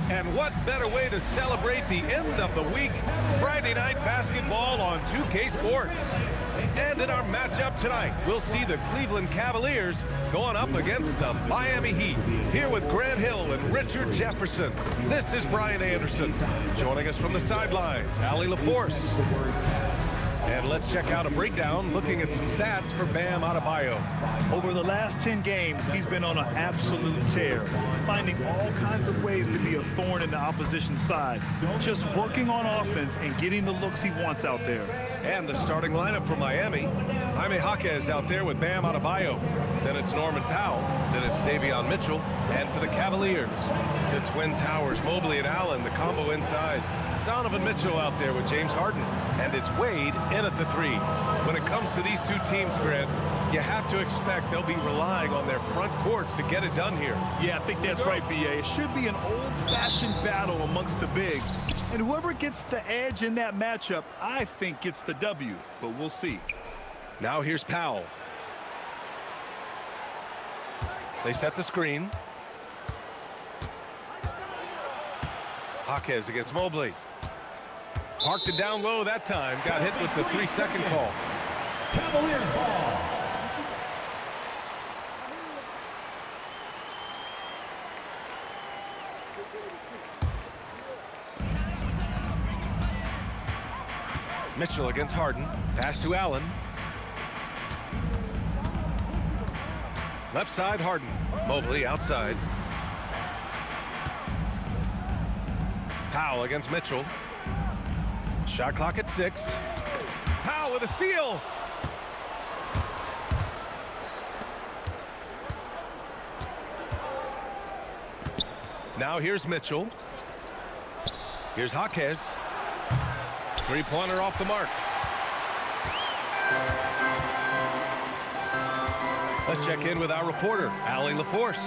And what better way to celebrate the end of the week? Friday night basketball on 2K Sports. And in our matchup tonight, we'll see the Cleveland Cavaliers going up against the Miami Heat. Here with Grant Hill and Richard Jefferson, this is Brian Anderson. Joining us from the sidelines, Allie LaForce. And let's check out a breakdown looking at some stats for Bam Adebayo. Over the last 10 games, he's been on an absolute tear, finding all kinds of ways to be a thorn in the opposition's side, just working on offense and getting the looks he wants out there. And the starting lineup for Miami, Jaime Jaquez out there with Bam Adebayo. Then it's Norman Powell. Then it's Davion Mitchell. And for the Cavaliers, the Twin Towers, Mobley and Allen, the combo inside. Donovan Mitchell out there with James Harden. And it's Wade in at the three. When it comes to these two teams, Grant, you have to expect they'll be relying on their front courts to get it done here. Yeah, I think that's right, B.A. It should be an old-fashioned battle amongst the bigs. And whoever gets the edge in that matchup, I think gets the W. But we'll see. Now here's Powell. They set the screen. Jaquez against Mobley. Parked it down low that time. Got hit with the 3-second call. Cavaliers ball. Mitchell against Harden. Pass to Allen. Left side, Harden. Mobley outside. Powell against Mitchell. Shot clock at 6. Powell with a steal. Now here's Mitchell. Here's Jaquez. Three-pointer off the mark. Let's check in with our reporter, Allie LaForce.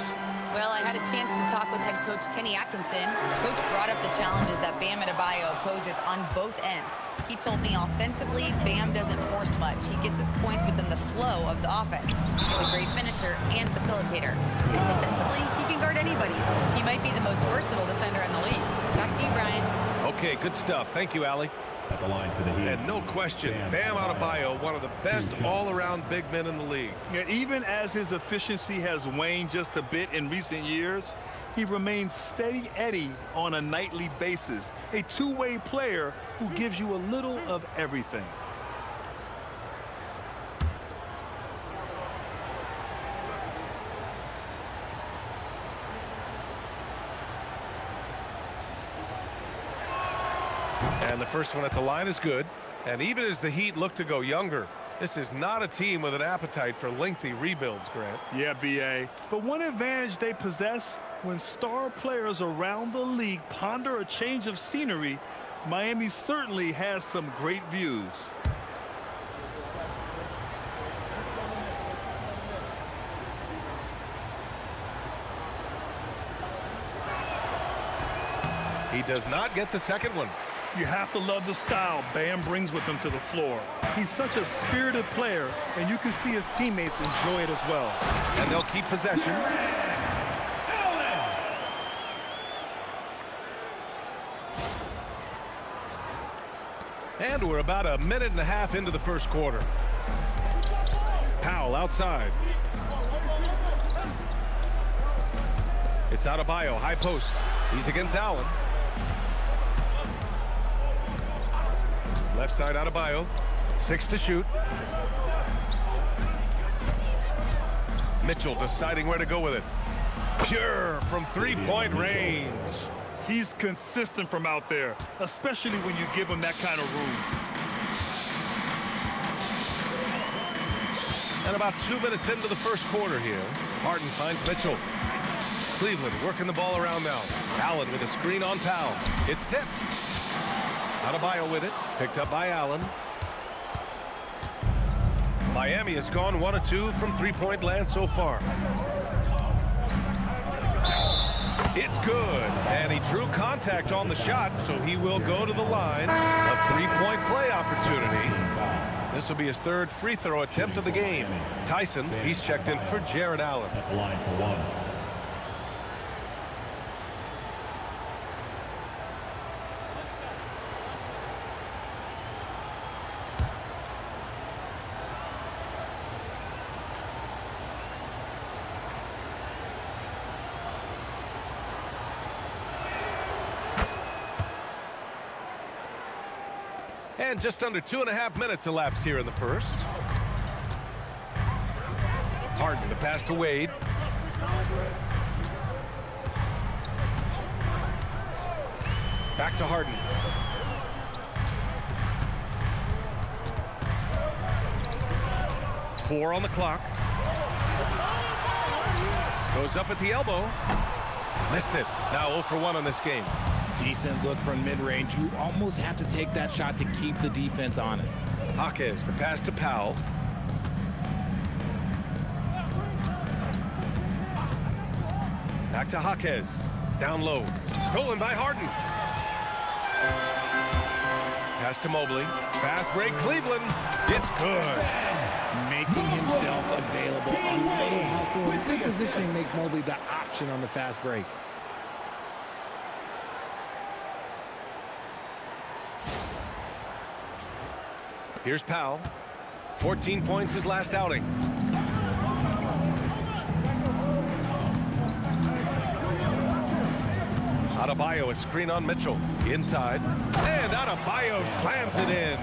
Well, I had a chance to talk with head coach Kenny Atkinson. Coach brought up the challenges that Bam Adebayo poses on both ends. He told me offensively, Bam doesn't force much. He gets his points within the flow of the offense. He's a great finisher and facilitator. And defensively, he can guard anybody. He might be the most versatile defender in the league. Back to you, Brian. Okay, good stuff. Thank you, Allie. At the line for the Heat. And no question, Bam Adebayo, one of the best all-around big men in the league. Yeah, even as his efficiency has waned just a bit in recent years, he remains steady Eddie on a nightly basis. A two-way player who gives you a little of everything. And the first one at the line is good. And even as the Heat look to go younger, this is not a team with an appetite for lengthy rebuilds, Grant. Yeah, B.A. But one advantage they possess when star players around the league ponder a change of scenery, Miami certainly has some great views. He does not get the second one. You have to love the style Bam brings with him to the floor. He's such a spirited player, and you can see his teammates enjoy it as well. And they'll keep possession. And we're about a minute and a half into the first quarter. Powell outside. It's Adebayo, high post. He's against Allen. Left side Adebayo, 6 to shoot. Mitchell deciding where to go with it. Pure from three-point range. He's consistent from out there, especially when you give him that kind of room. And about 2 minutes into the first quarter here, Harden finds Mitchell. Cleveland working the ball around now. Allen with a screen on Powell. It's tipped. Adebayo with it, picked up by Allen. Miami has gone 1 of 2 from three-point land so far. It's good, and he drew contact on the shot, so he will go to the line. A three-point play opportunity. This will be his third free throw attempt of the game. Tyson, he's checked in for Jared Allen. At the line for one. And just under 2.5 minutes elapsed here in the first. Harden, the pass to Wade. Back to Harden. Four on the clock. Goes up at the elbow. Missed it. Now 0 for 1 on this game. Decent look from mid-range. You almost have to take that shot to keep the defense honest. Jaquez, the pass to Powell. Back to Jaquez. Down low. Stolen by Harden. Pass to Mobley. Fast break, Cleveland. It's good. Making himself available on the little hustle. Good positioning makes Mobley the option on the fast break. Here's Powell. 14 points his last outing. Adebayo, a screen on Mitchell. Inside. And Adebayo slams it in.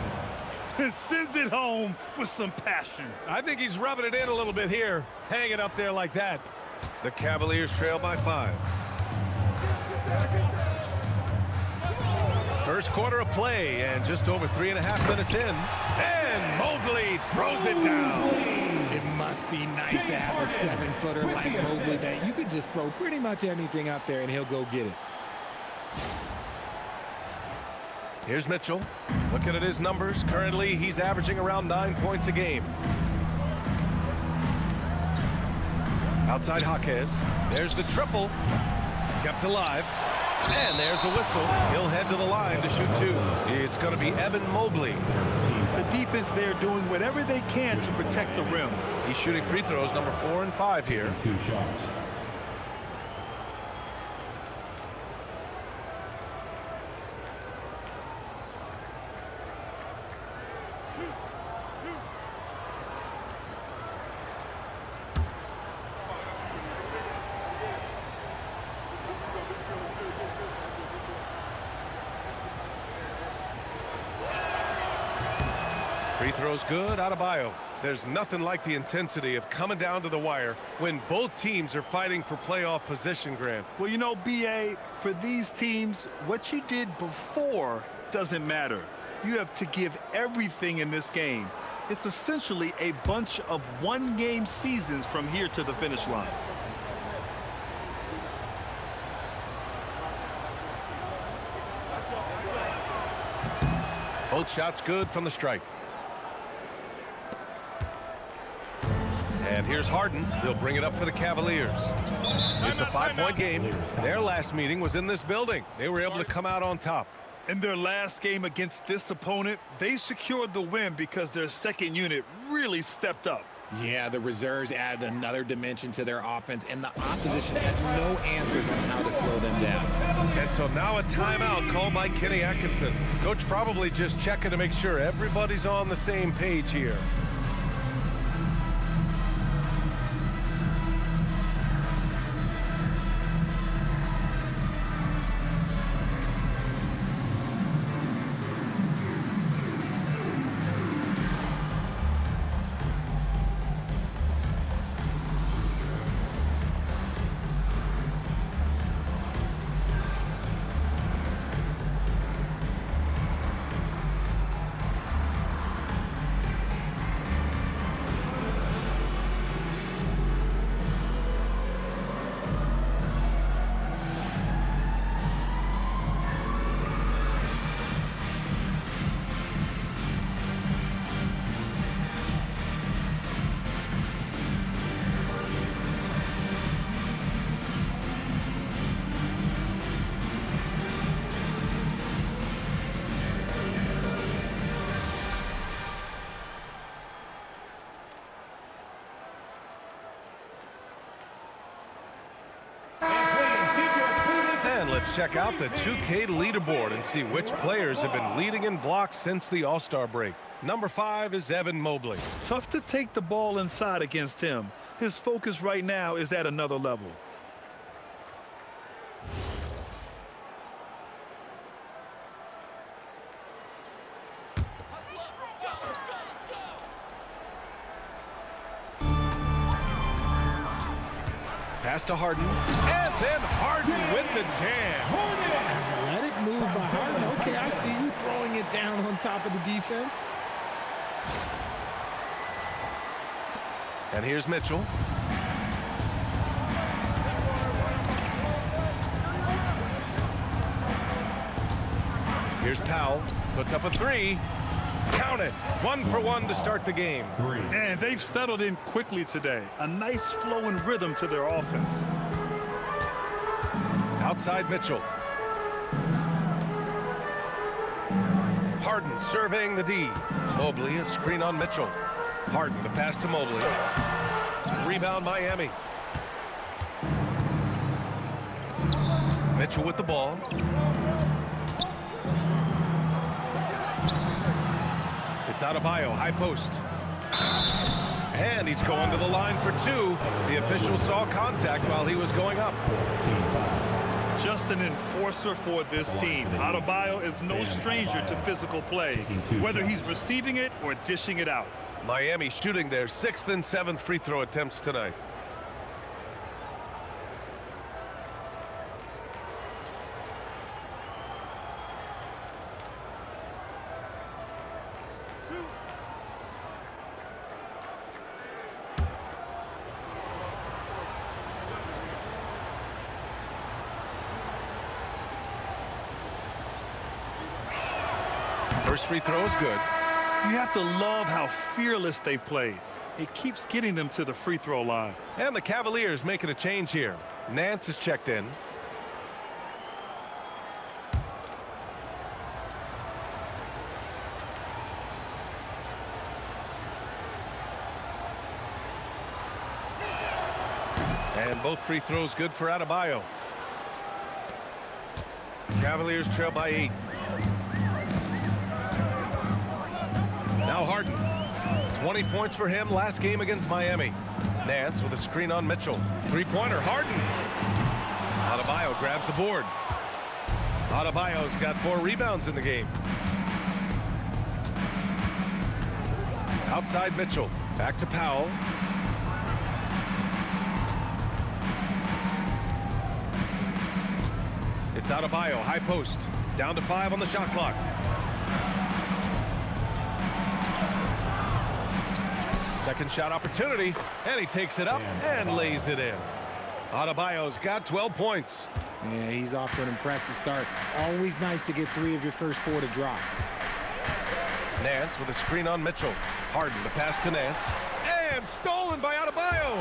Sends it home with some passion. I think he's rubbing it in a little bit here. Hanging up there like that. The Cavaliers trail by 5. First quarter of play and just over 3.5 minutes in. And Mobley throws it down. It must be nice to have a 7-footer like Mobley that you can just throw pretty much anything up there and he'll go get it. Here's Mitchell. Looking at his numbers. Currently, he's averaging around 9 points a game. Outside Jaquez. There's the triple. Kept alive. And there's a whistle. He'll head to the line to shoot 2. It's going to be Evan Mobley. The defense there doing whatever they can to protect the rim. He's shooting free throws number 4 and 5 here. 2 shots. Free throws good. Adebayo. There's nothing like the intensity of coming down to the wire when both teams are fighting for playoff position, Grant. Well, you know, B.A., for these teams, what you did before doesn't matter. You have to give everything in this game. It's essentially a bunch of one-game seasons from here to the finish line. Both shots good from the strike. And here's Harden. He'll bring it up for the Cavaliers. It's a 5-point game. Their last meeting was in this building. They were able to come out on top. In their last game against this opponent, they secured the win because their second unit really stepped up. Yeah, the reserves added another dimension to their offense, and the opposition had no answers on how to slow them down. And so now a timeout called by Kenny Atkinson. Coach probably just checking to make sure everybody's on the same page here. Let's check out the 2K leaderboard and see which players have been leading in blocks since the All-Star break. Number 5 is Evan Mobley. Tough to take the ball inside against him. His focus right now is at another level. Pass to Harden. And then Harden with the jam. Athletic move by Harden. Okay, I see you throwing it down on top of the defense. And here's Mitchell. Here's Powell. Puts up a three. Count it. 1 for 1 to start the game. And they've settled in quickly today. A nice flow and rhythm to their offense. Outside Mitchell. Harden surveying the D. Mobley, a screen on Mitchell. Harden, the pass to Mobley. Rebound Miami. Mitchell with the ball. It's Adebayo, high post. And he's going to the line for 2. The official saw contact while he was going up. Just an enforcer for this team. Adebayo is no stranger to physical play, whether he's receiving it or dishing it out. Miami shooting their 6th and 7th free throw attempts tonight. First free throw is good. You have to love how fearless they've played. It keeps getting them to the free throw line. And the Cavaliers making a change here. Nance is checked in. And both free throws good for Adebayo. Cavaliers trail by 8. Now Harden. 20 points for him last game against Miami. Nance with a screen on Mitchell. Three-pointer, Harden. Adebayo grabs the board. Adebayo's got 4 rebounds in the game. Outside Mitchell. Back to Powell. It's Adebayo, high post. Down to 5 on the shot clock. Second shot opportunity, and he takes it up and lays it in. Adebayo's got 12 points. Yeah, he's off to an impressive start. Always nice to get 3 of your first 4 to drop. Nance with a screen on Mitchell. Harden, the pass to Nance. And stolen by Adebayo.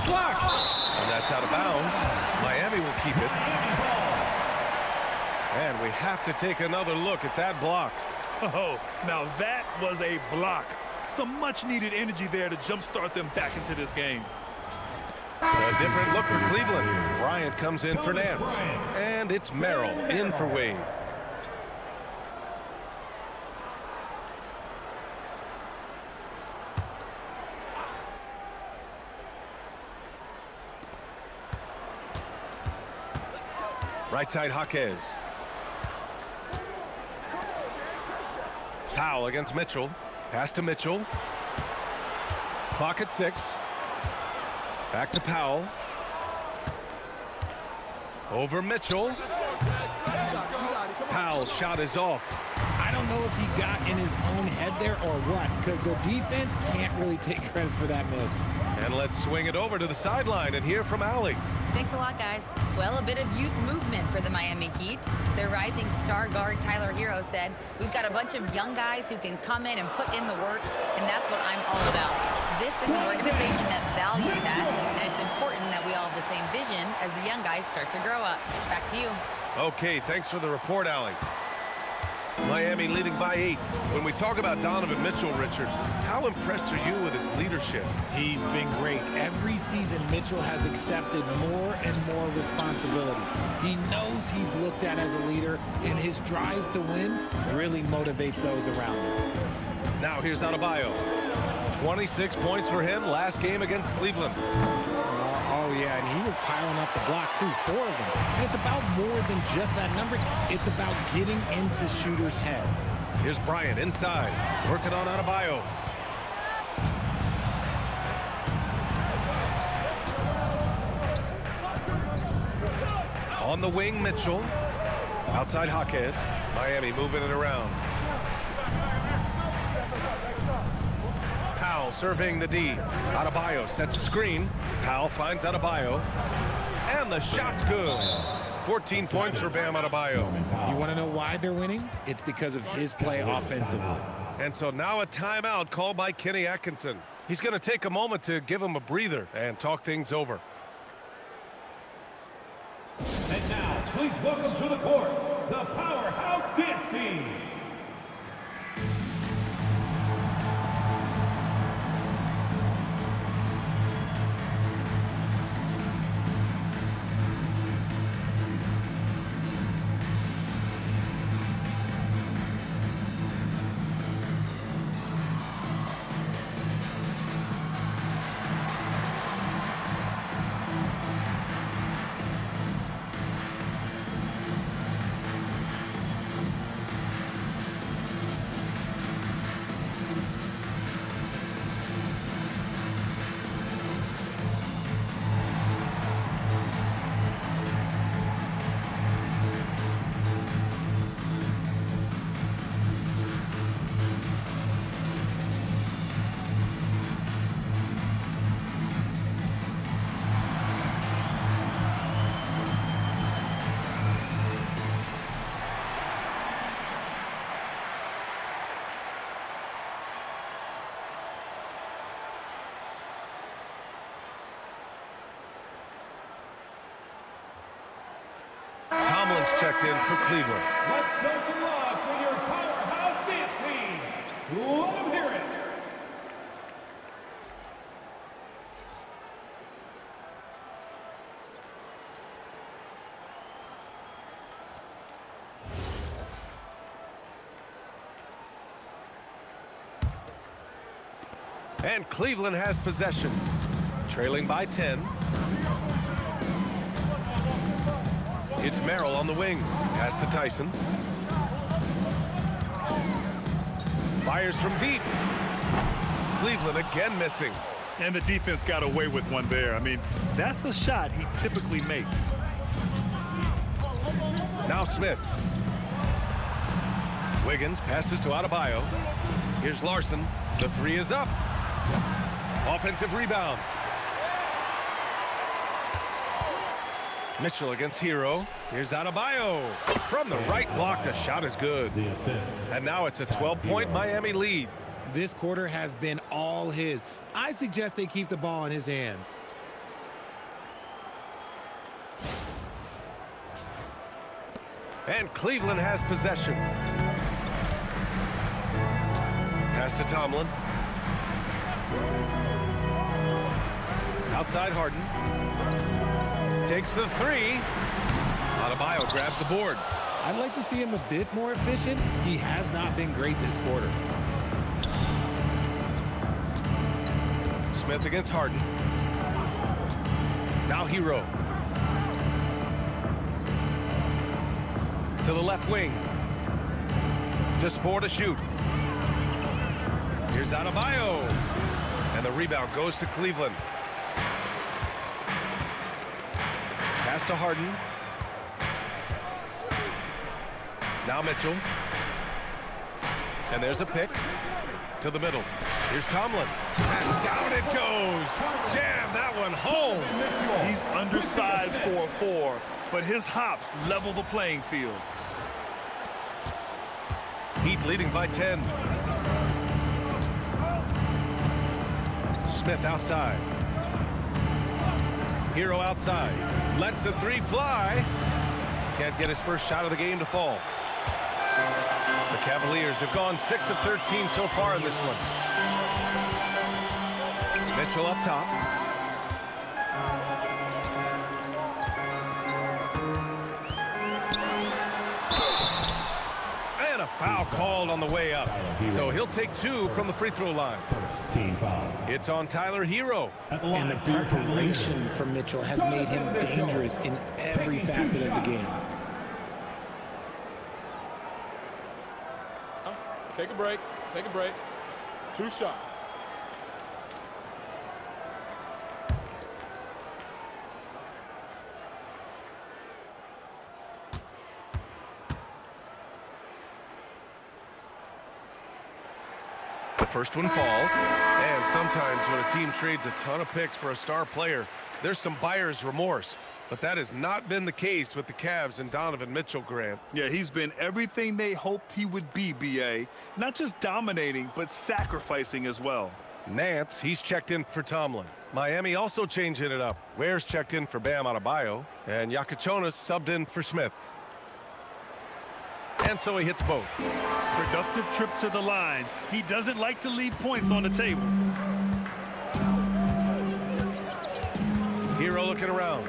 Blocked. And that's out of bounds. Miami will keep it. And we have to take another look at that block. Oh, now that was a block. Some much-needed energy there to jumpstart them back into this game. So a different look for Cleveland. Bryant comes in for Nance. And it's Merrill in for Wade. Right side Jaquez. Powell against Mitchell. Pass to Mitchell. Clock at 6. Back to Powell. Over Mitchell. Powell's shot is off. I don't know if he got in his own head there or what, because the defense can't really take credit for that miss. And let's swing it over to the sideline and hear from Allie. Thanks a lot, guys. Well, a bit of youth movement for the Miami Heat. Their rising star guard, Tyler Herro, said, "We've got a bunch of young guys who can come in and put in the work, and that's what I'm all about." This is an organization that values that, and it's important that we all have the same vision as the young guys start to grow up. Back to you. Okay, thanks for the report, Allie. Miami leading by 8. When we talk about Donovan Mitchell, Richard, how impressed are you with his leadership? He's been great. Every season, Mitchell has accepted more and more responsibility. He knows he's looked at as a leader, and his drive to win really motivates those around him. Now here's Adebayo. 26 points for him last game against Cleveland. Oh, yeah, and he was piling up the blocks, too, 4 of them. And it's about more than just that number. It's about getting into shooters' heads. Here's Bryant inside, working on Adebayo. On the wing, Mitchell. Outside Jaquez. Miami moving it around. Powell surveying the D. Adebayo sets a screen. Powell finds Adebayo. And the shot's good. 14 points for Bam Adebayo. You want to know why they're winning? It's because of his play offensively. And so now a timeout called by Kenny Atkinson. He's going to take a moment to give him a breather and talk things over. And now, please welcome to the court, the Powerhouse Dance Team. Checked in for Cleveland. Let's show some love for your Powerhouse Dance Team. Let them hear it. And Cleveland has possession. Trailing by 10. It's Merrill on the wing. Pass to Tyson. Fires from deep. Cleveland again missing. And the defense got away with one there. I mean, that's a shot he typically makes. Now Smith. Wiggins passes to Adebayo. Here's Larson. The three is up. Offensive rebound. Mitchell against Herro. Here's Adebayo. From the right block, the shot is good. And now it's a 12-point Miami lead. This quarter has been all his. I suggest they keep the ball in his hands. And Cleveland has possession. Pass to Tomlin. Outside Harden. Takes the three. Adebayo grabs the board. I'd like to see him a bit more efficient. He has not been great this quarter. Smith against Harden. Now Herro. To the left wing. Just 4 to shoot. Here's Adebayo. And the rebound goes to Cleveland. Pass to Harden. Now Mitchell. And there's a pick. To the middle. Here's Tomlin. And down it goes. Jam that one home. He's undersized for a 4, but his hops level the playing field. Heat leading by 10. Smith outside. Herro outside. Lets the three fly. Can't get his first shot of the game to fall. The Cavaliers have gone 6 of 13 so far in this one. Mitchell up top. And a foul called on the way up. So he'll take 2 from the free throw line. Team foul. It's on Tyler Herro. And the preparation from Mitchell has made him dangerous in every facet of the game. Take a break. Take a break. 2 shots. first one falls. And sometimes when a team trades a ton of picks for a star player, there's some buyer's remorse. But that has not been the case with the Cavs and Donovan Mitchell, Grant. Yeah, he's been everything they hoped he would be, B.A. Not just dominating, but sacrificing as well. Nance, he's checked in for Tomlin. Miami also changing it up. Ware's checked in for Bam Adebayo. And Yakachonis subbed in for Smith. And so he hits both. Productive trip to the line. He doesn't like to leave points on the table. Herro looking around.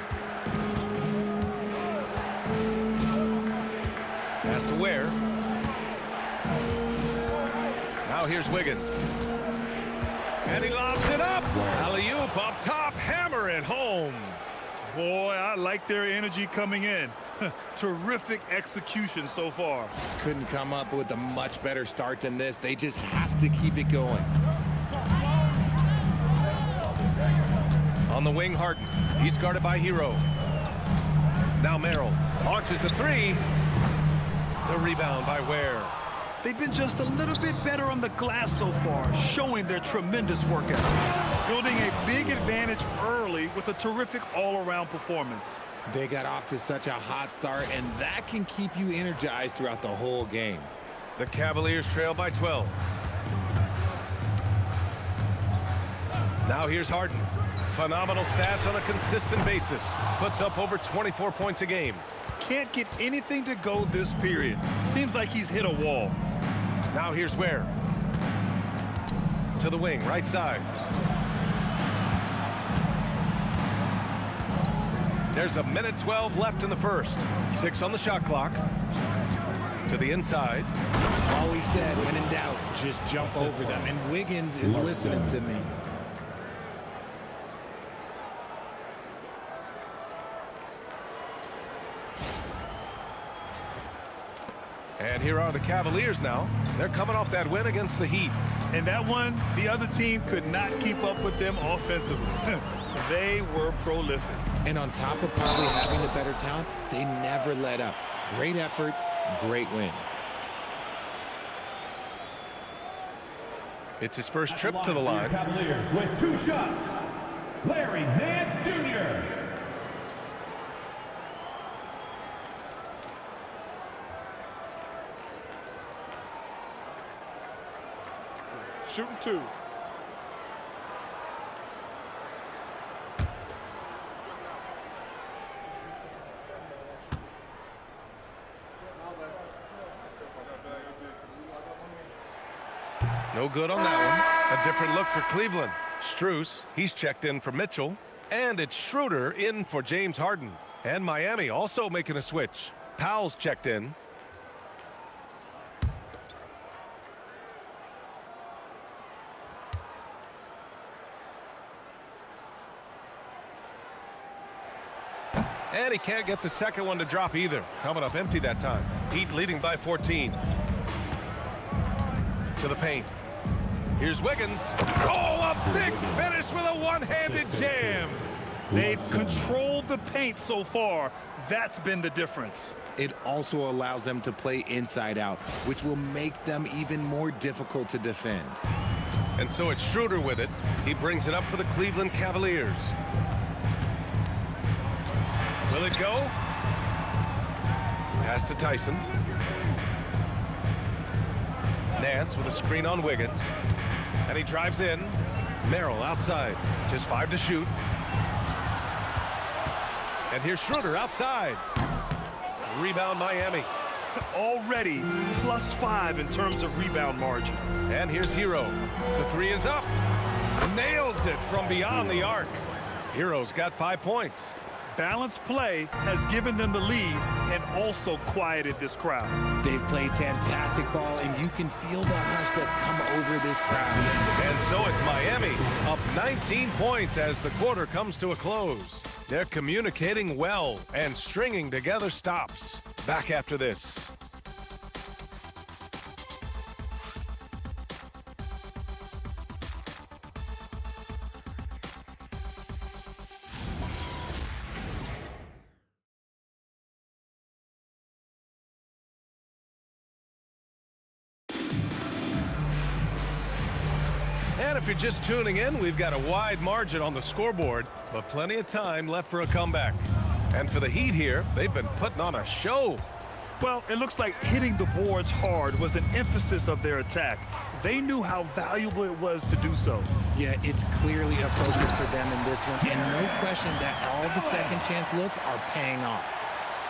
Pass to Ware. Now here's Wiggins. And he lobs it up. Alley-oop up top. Hammer it home. Boy, I like their energy coming in. Terrific execution so far. Couldn't come up with a much better start than this. They just have to keep it going. On the wing, Harden. He's guarded by Herro. Now Merrill launches a three. The rebound by Ware. They've been just a little bit better on the glass so far, showing their tremendous work ethic. Building a big advantage early with a terrific all-around performance. They got off to such a hot start, and that can keep you energized throughout the whole game. The Cavaliers trail by 12. Now here's Harden. Phenomenal stats on a consistent basis. Puts up over 24 points a game. Can't get anything to go this period. Seems like he's hit a wall. Now here's Ware. To the wing, right side. There's a minute 12 left in the first. 6 on the shot clock. To the inside. Always said, when in doubt, just jump over them. And Wiggins is listening to me. And here are the Cavaliers now. They're coming off that win against the Heat. And that one, the other team could not keep up with them offensively. They were prolific. And on top of probably having the better talent, they never let up. Great effort, great win. It's his first trip to the line. Cavaliers with 2 shots. Larry Nance Jr. Shooting 2. No good on that one. A different look for Cleveland. Strus, he's checked in for Mitchell. And it's Schroeder in for James Harden. And Miami also making a switch. Powell's checked in. And he can't get the second one to drop either. Coming up empty that time. Heat leading by 14. To the paint. Here's Wiggins. Oh, a big finish with a one-handed jam. They've controlled the paint so far. That's been the difference. It also allows them to play inside out, which will make them even more difficult to defend. And so it's Schroeder with it. He brings it up for the Cleveland Cavaliers. Will it go? Pass to Tyson. Nance with a screen on Wiggins. And he drives in. Merrill outside. Just 5 to shoot. And here's Schroeder outside. Rebound Miami. Already +5 in terms of rebound margin. And here's Herro. The 3 is up. Nails it from beyond the arc. Herro's got 5 points. Balanced play has given them the lead and also quieted this crowd. They've played fantastic ball, and you can feel the hush that's come over this crowd. And so it's Miami up 19 points as the quarter comes to a close. They're communicating well and stringing together stops. Back after this. And if you're just tuning in, we've got a wide margin on the scoreboard, but plenty of time left for a comeback. And for the Heat here, they've been putting on a show. Well, it looks like hitting the boards hard was an emphasis of their attack. They knew how valuable it was to do so. Yeah, it's clearly a focus for them in this one, and no question that all the second chance looks are paying off.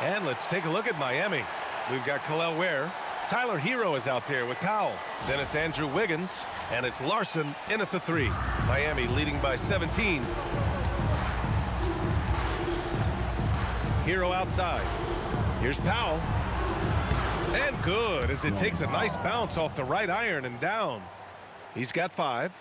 And let's take a look at Miami. We've got Khalil Ware. Tyler Herro is out there with Powell. Then it's Andrew Wiggins, and it's Larson in at the 3. Miami leading by 17. Herro outside. Here's Powell. And good, as it takes a nice bounce off the right iron and down. He's got 5.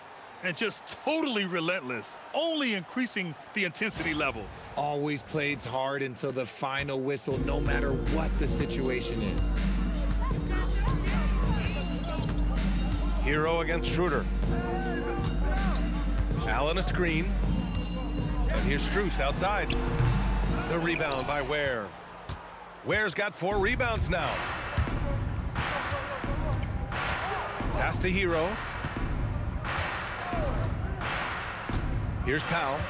And just totally relentless, only increasing the intensity level. Always plays hard until the final whistle, no matter what the situation is. Herro against Schroeder. Allen a screen. And here's Strus outside. The rebound by Ware. Ware's got 4 rebounds now. Pass to Herro. Here's Powell.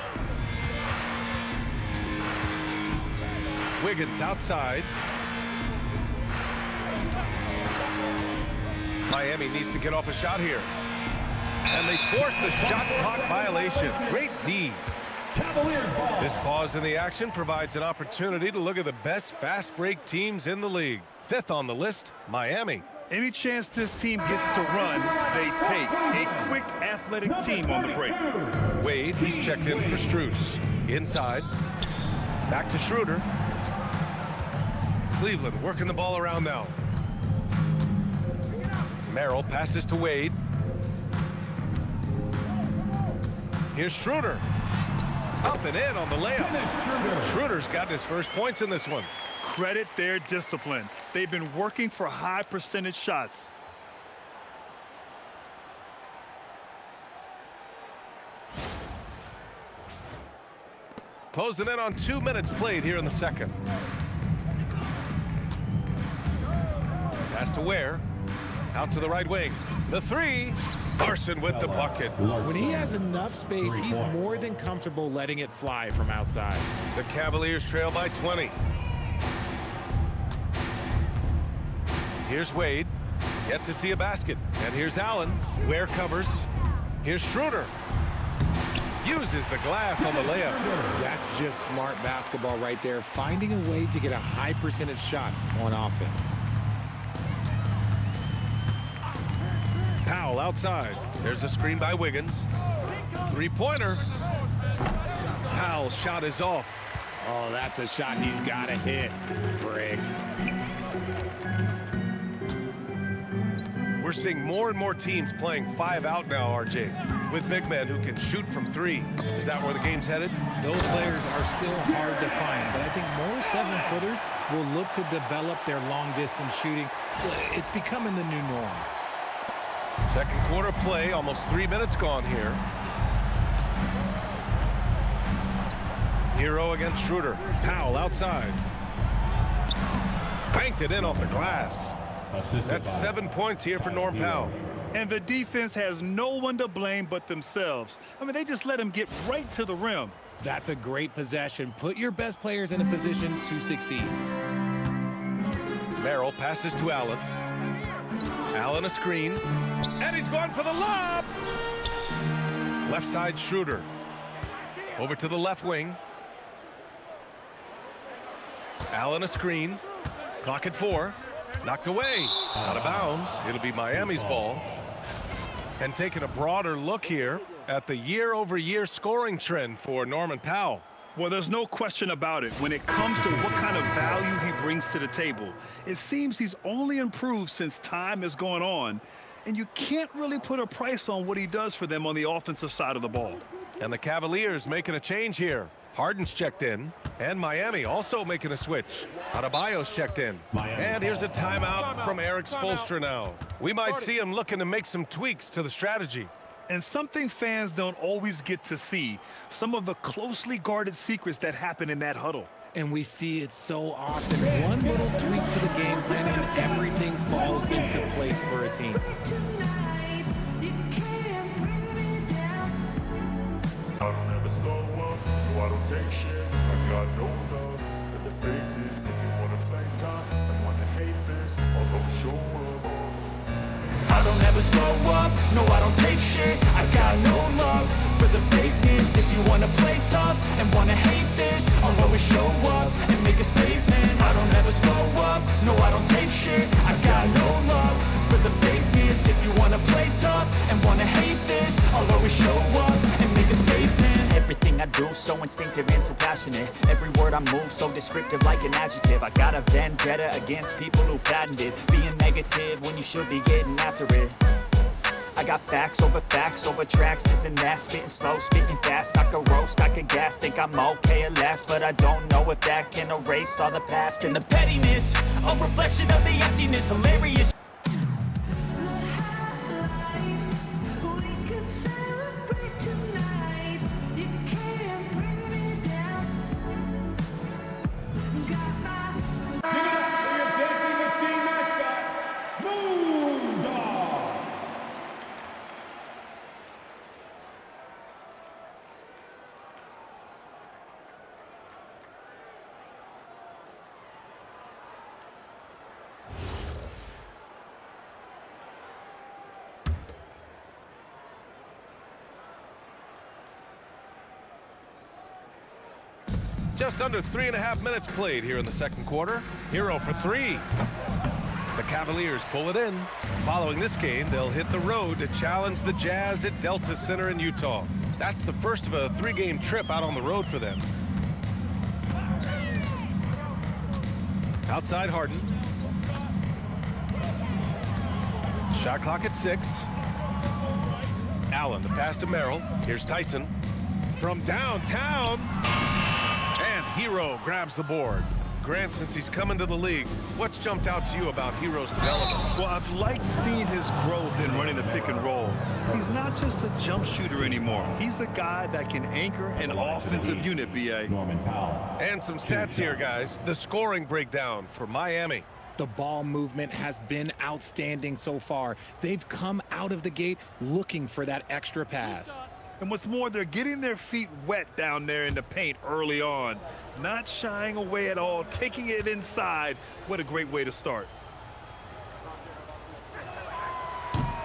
Wiggins outside. Miami needs to get off a shot here. And they force the shot clock violation. Great D. Cavaliers ball. This pause in the action provides an opportunity to look at the best fast break teams in the league. 5th on the list, Miami. Any chance this team gets to run, they take. A quick, athletic team on the break. Wade, he's checked in for Strus. Inside. Back to Schroeder. Cleveland working the ball around now. Merrill passes to Wade. Here's Schroeder. Up and in on the layup. Schroeder's gotten his first points in this one. Credit their discipline. They've been working for high percentage shots. Closing in on 2 minutes played here in the second. Pass to Ware. Out to the right wing. The 3. Larson with the bucket. When he has enough space, he's more than comfortable letting it fly from outside. The Cavaliers trail by 20. Here's Wade. Yet to see a basket. And here's Allen. Ware covers. Here's Schroeder. Uses the glass on the layup. That's just smart basketball right there, finding a way to get a high percentage shot on offense. Powell outside. There's a screen by Wiggins. 3-pointer. Powell's shot is off. Oh, that's a shot he's got to hit. Brick. We're seeing more and more teams playing 5 out now, RJ, with big men who can shoot from 3. Is that where the game's headed? Those players are still hard to find, but I think more 7-footers will look to develop their long-distance shooting. It's becoming the new norm. Second quarter play, almost 3 minutes gone here. Herro against Schroeder. Powell outside. Banked it in off the glass. That's 7 points here for Norm Powell. And the defense has no one to blame but themselves. I mean, they just let him get right to the rim. That's a great possession. Put your best players in a position to succeed. Merrill passes to Allen. Allen a screen. And he's going for the lob. Left side Schroeder. Over to the left wing. Allen a screen. Clock at 4. Knocked away. Out of bounds. It'll be Miami's ball. And taking a broader look here at the year-over-year scoring trend for Norman Powell. Well, there's no question about it. When it comes to what kind of value he brings to the table, it seems he's only improved since time has gone on. And you can't really put a price on what he does for them on the offensive side of the ball. And the Cavaliers making a change here. Harden's checked in. And Miami also making a switch. Adebayo's checked in. And here's a timeout from Erik Spoelstra now. We might see him looking to make some tweaks to the strategy. And something fans don't always get to see, some of the closely guarded secrets that happen in that huddle. And we see it so often. One little tweak to the game plan and everything falls into place for a team. slow up, no I don't take shit. I got no love for the fakeness. If you wanna play tough and wanna hate this, I'll always show up. I don't ever slow up, no I don't take shit. I got no love for the fakeness. If you wanna play tough and wanna hate this, I'll always show up and make a statement. I don't ever slow up, no I don't take shit. I got no love for the fakeness. If you wanna play tough and wanna hate this, I'll always show up and make a statement. Everything I do so instinctive and so passionate. Every word I move so descriptive like an adjective. I got a vendetta against people who patented being negative when you should be getting after it. I got facts over tracks, this and that. Spitting slow, spitting fast. I could roast, I could gas. Think I'm okay at last, but I don't know if that can erase all the past. And the pettiness, a reflection of the emptiness. Hilarious. Just under 3.5 minutes played here in the second quarter. Herro for three. The Cavaliers pull it in. Following this game, they'll hit the road to challenge the Jazz at Delta Center in Utah. That's the first of a 3-game trip out on the road for them. Outside Harden. Shot clock at 6. Allen, the pass to Merrill. Here's Tyson. From downtown. And Herro grabs the board. Grant, since he's come into the league, what's jumped out to you about Herro's development? Well, I've liked seeing his growth in running the pick and roll. He's not just a jump shooter anymore. He's a guy that can anchor an offensive unit, B.A. And some stats here, guys. The scoring breakdown for Miami. The ball movement has been outstanding so far. They've come out of the gate looking for that extra pass. And what's more, they're getting their feet wet down there in the paint early on. Not shying away at all, taking it inside. What a great way to start.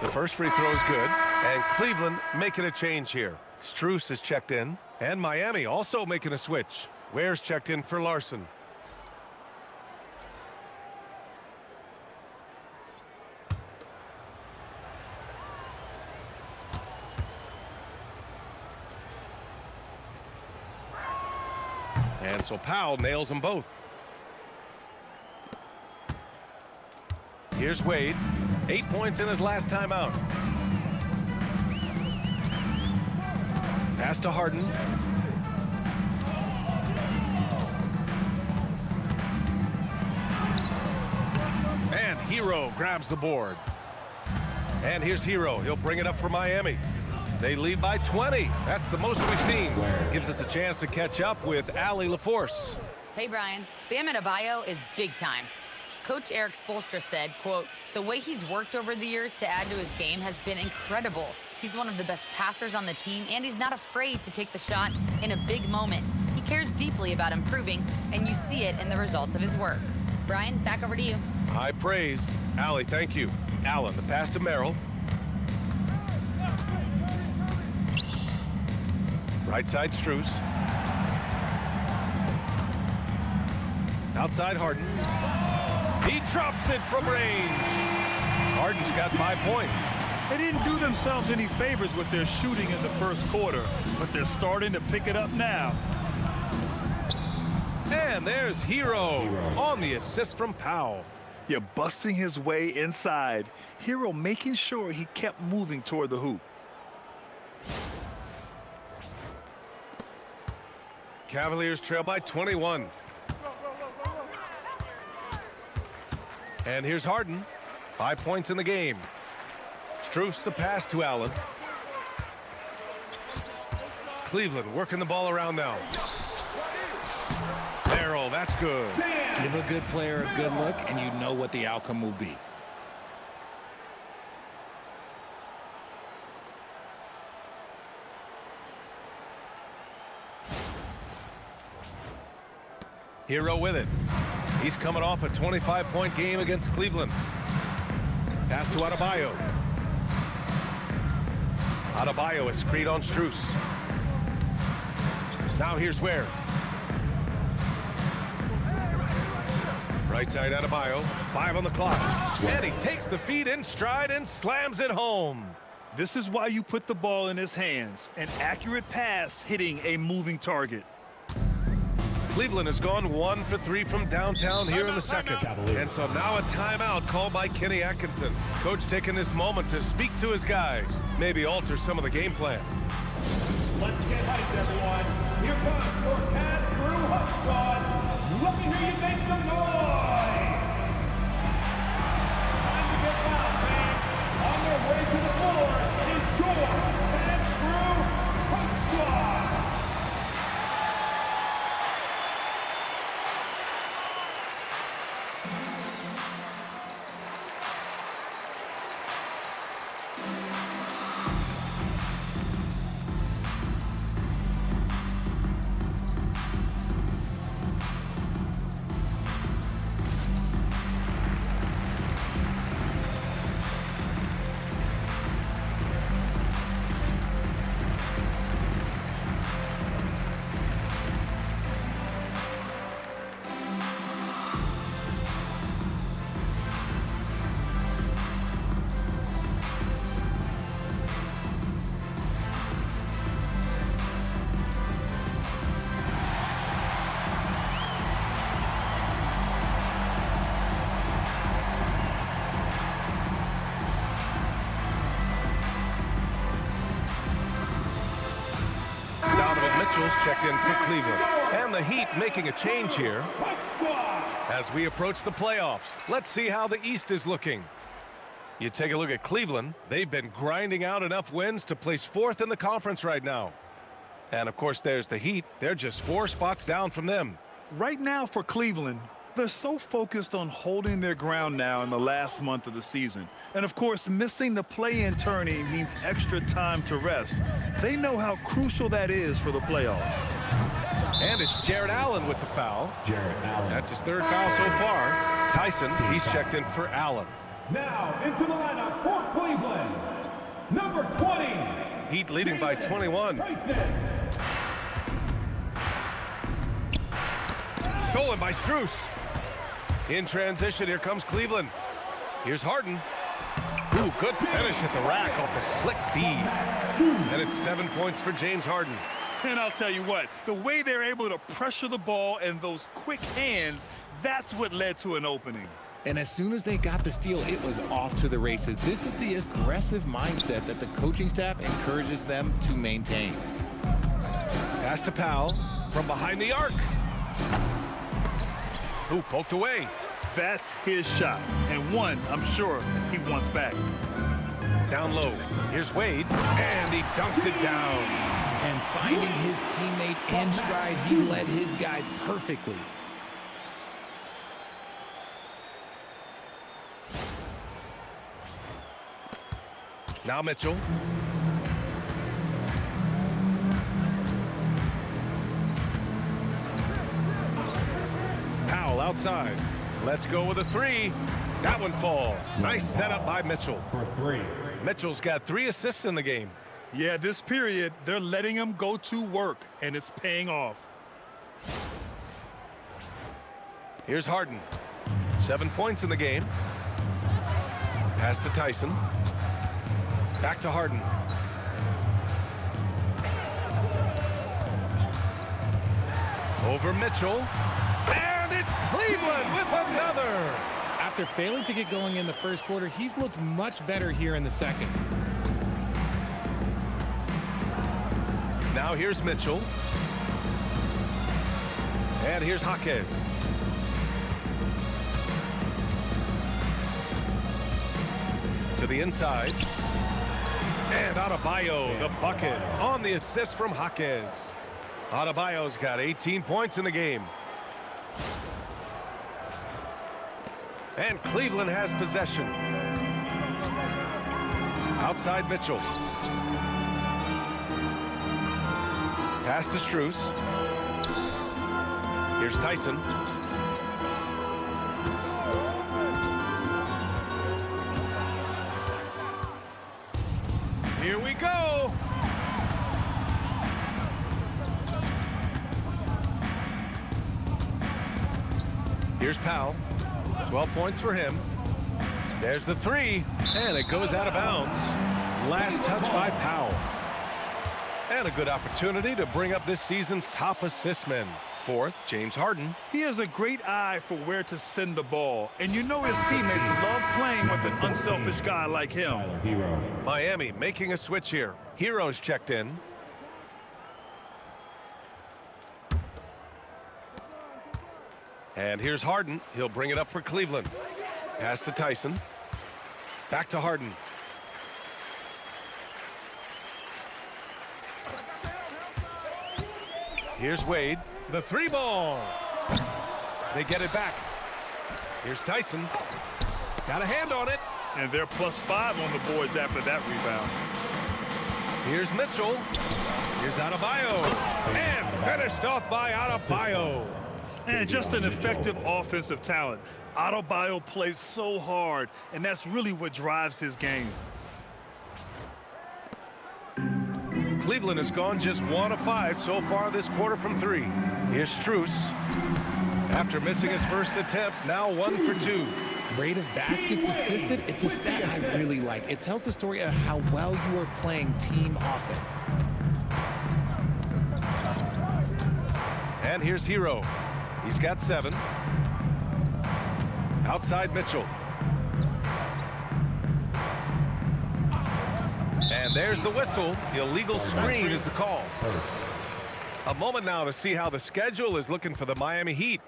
The first free throw is good, and Cleveland making a change here. Strus is checked in, and Miami also making a switch. Ware's checked in for Larson. And so Powell nails them both. Here's Wade. 8 points in his last time out. Pass to Harden. And Herro grabs the board. And here's Herro. He'll bring it up for Miami. They lead by 20. That's the most we've seen. Gives us a chance to catch up with Allie LaForce. Hey, Brian. Bam Adebayo is big time. Coach Erik Spoelstra said, quote, "The way he's worked over the years to add to his game has been incredible. He's one of the best passers on the team, and he's not afraid to take the shot in a big moment. He cares deeply about improving, and you see it in the results of his work." Brian, back over to you. High praise. Allie, thank you. Allen, the pass to Merrill. Right side, Strus. Outside, Harden. He drops it from range. Harden's got 5 points. They didn't do themselves any favors with their shooting in the first quarter, but they're starting to pick it up now. And there's Herro on the assist from Powell. You're busting his way inside. Herro making sure he kept moving toward the hoop. Cavaliers trail by 21. And here's Harden. 5 points in the game. Strus the pass to Allen. Cleveland working the ball around now. Merrill, that's good. Give a good player a good look, and you know what the outcome will be. Herro with it. He's coming off a 25-point game against Cleveland. Pass to Adebayo. Adebayo is screened on Strus. Now here's Ware. Right side Adebayo. 5 on the clock. And he takes the feed in stride and slams it home. This is why you put the ball in his hands. An accurate pass hitting a moving target. Cleveland has gone 1 for 3 from downtown here in the second. And so now a timeout called by Kenny Atkinson. Coach taking this moment to speak to his guys. Maybe alter some of the game plan. Let's get hyped, everyone. Here comes your Cavs Crew Hub Squad. Let me hear you make some noise. Time to get down, fans. On their way to the floor is your Cavs Crew Hub Squad. Checked in for Cleveland. And the Heat making a change here as we approach the playoffs. Let's see how the East is looking. You take a look at Cleveland. They've been grinding out enough wins to place 4th in the conference right now. And, of course, there's the Heat. They're just 4 spots down from them. Right now for Cleveland, they're so focused on holding their ground now in the last month of the season. And, of course, missing the play-in tourney means extra time to rest. They know how crucial that is for the playoffs. And it's Jarrett Allen with the foul. That's his 3rd foul so far. Tyson, he's checked in for Allen. Now into the lineup for Cleveland, number 20. Heat leading by 21. Stolen by Strus. In transition, here comes Cleveland. Here's Harden. Ooh, good finish at the rack off the slick feed. And it's 7 points for James Harden. And I'll tell you what, the way they're able to pressure the ball and those quick hands, that's what led to an opening. And as soon as they got the steal, it was off to the races. This is the aggressive mindset that the coaching staff encourages them to maintain. Pass to Powell from behind the arc. Ooh, poked away. That's his shot, and one I'm sure he wants back. Down low. Here's Wade, and he dunks it down. And finding his teammate in stride, he led his guy perfectly. Now Mitchell. Powell outside. Let's go with a 3. That one falls. Nice setup by Mitchell. For 3. Mitchell's got 3 assists in the game. Yeah, this period, they're letting him go to work, and it's paying off. Here's Harden. 7 points in the game. Pass to Tyson. Back to Harden. Over Mitchell. And it's Cleveland with another. After failing to get going in the first quarter, he's looked much better here in the second. Now here's Mitchell. And here's Jaquez. To the inside. And Adebayo, the bucket, on the assist from Jaquez. Adebayo's got 18 points in the game. And Cleveland has possession. Outside Mitchell. Pass to Strus. Here's Tyson. Here we go. Here's Powell. 12 points for him. There's the three, and it goes out of bounds. Last touch by Powell. And a good opportunity to bring up this season's top assistman. Fourth, James Harden. He has a great eye for where to send the ball, and you know his teammates love playing with an unselfish guy like him. Miami making a switch here. Herro's checked in. And here's Harden. He'll bring it up for Cleveland. Pass to Tyson. Back to Harden. Here's Wade. The three ball. They get it back. Here's Tyson. Got a hand on it. And they're +5 on the boards after that rebound. Here's Mitchell. Here's Adebayo. And finished off by Adebayo. And just an effective offensive talent. Adebayo plays so hard, and that's really what drives his game. Cleveland has gone just 1 of 5 so far this quarter from 3. Here's Strus. After missing his first attempt, now 1 for 2. Rate of baskets assisted, it's a stat I really like. It tells the story of how well you are playing team offense. And here's Herro. He's got 7. Outside Mitchell. And there's the whistle. Illegal screen is the call. A moment now to see how the schedule is looking for the Miami Heat.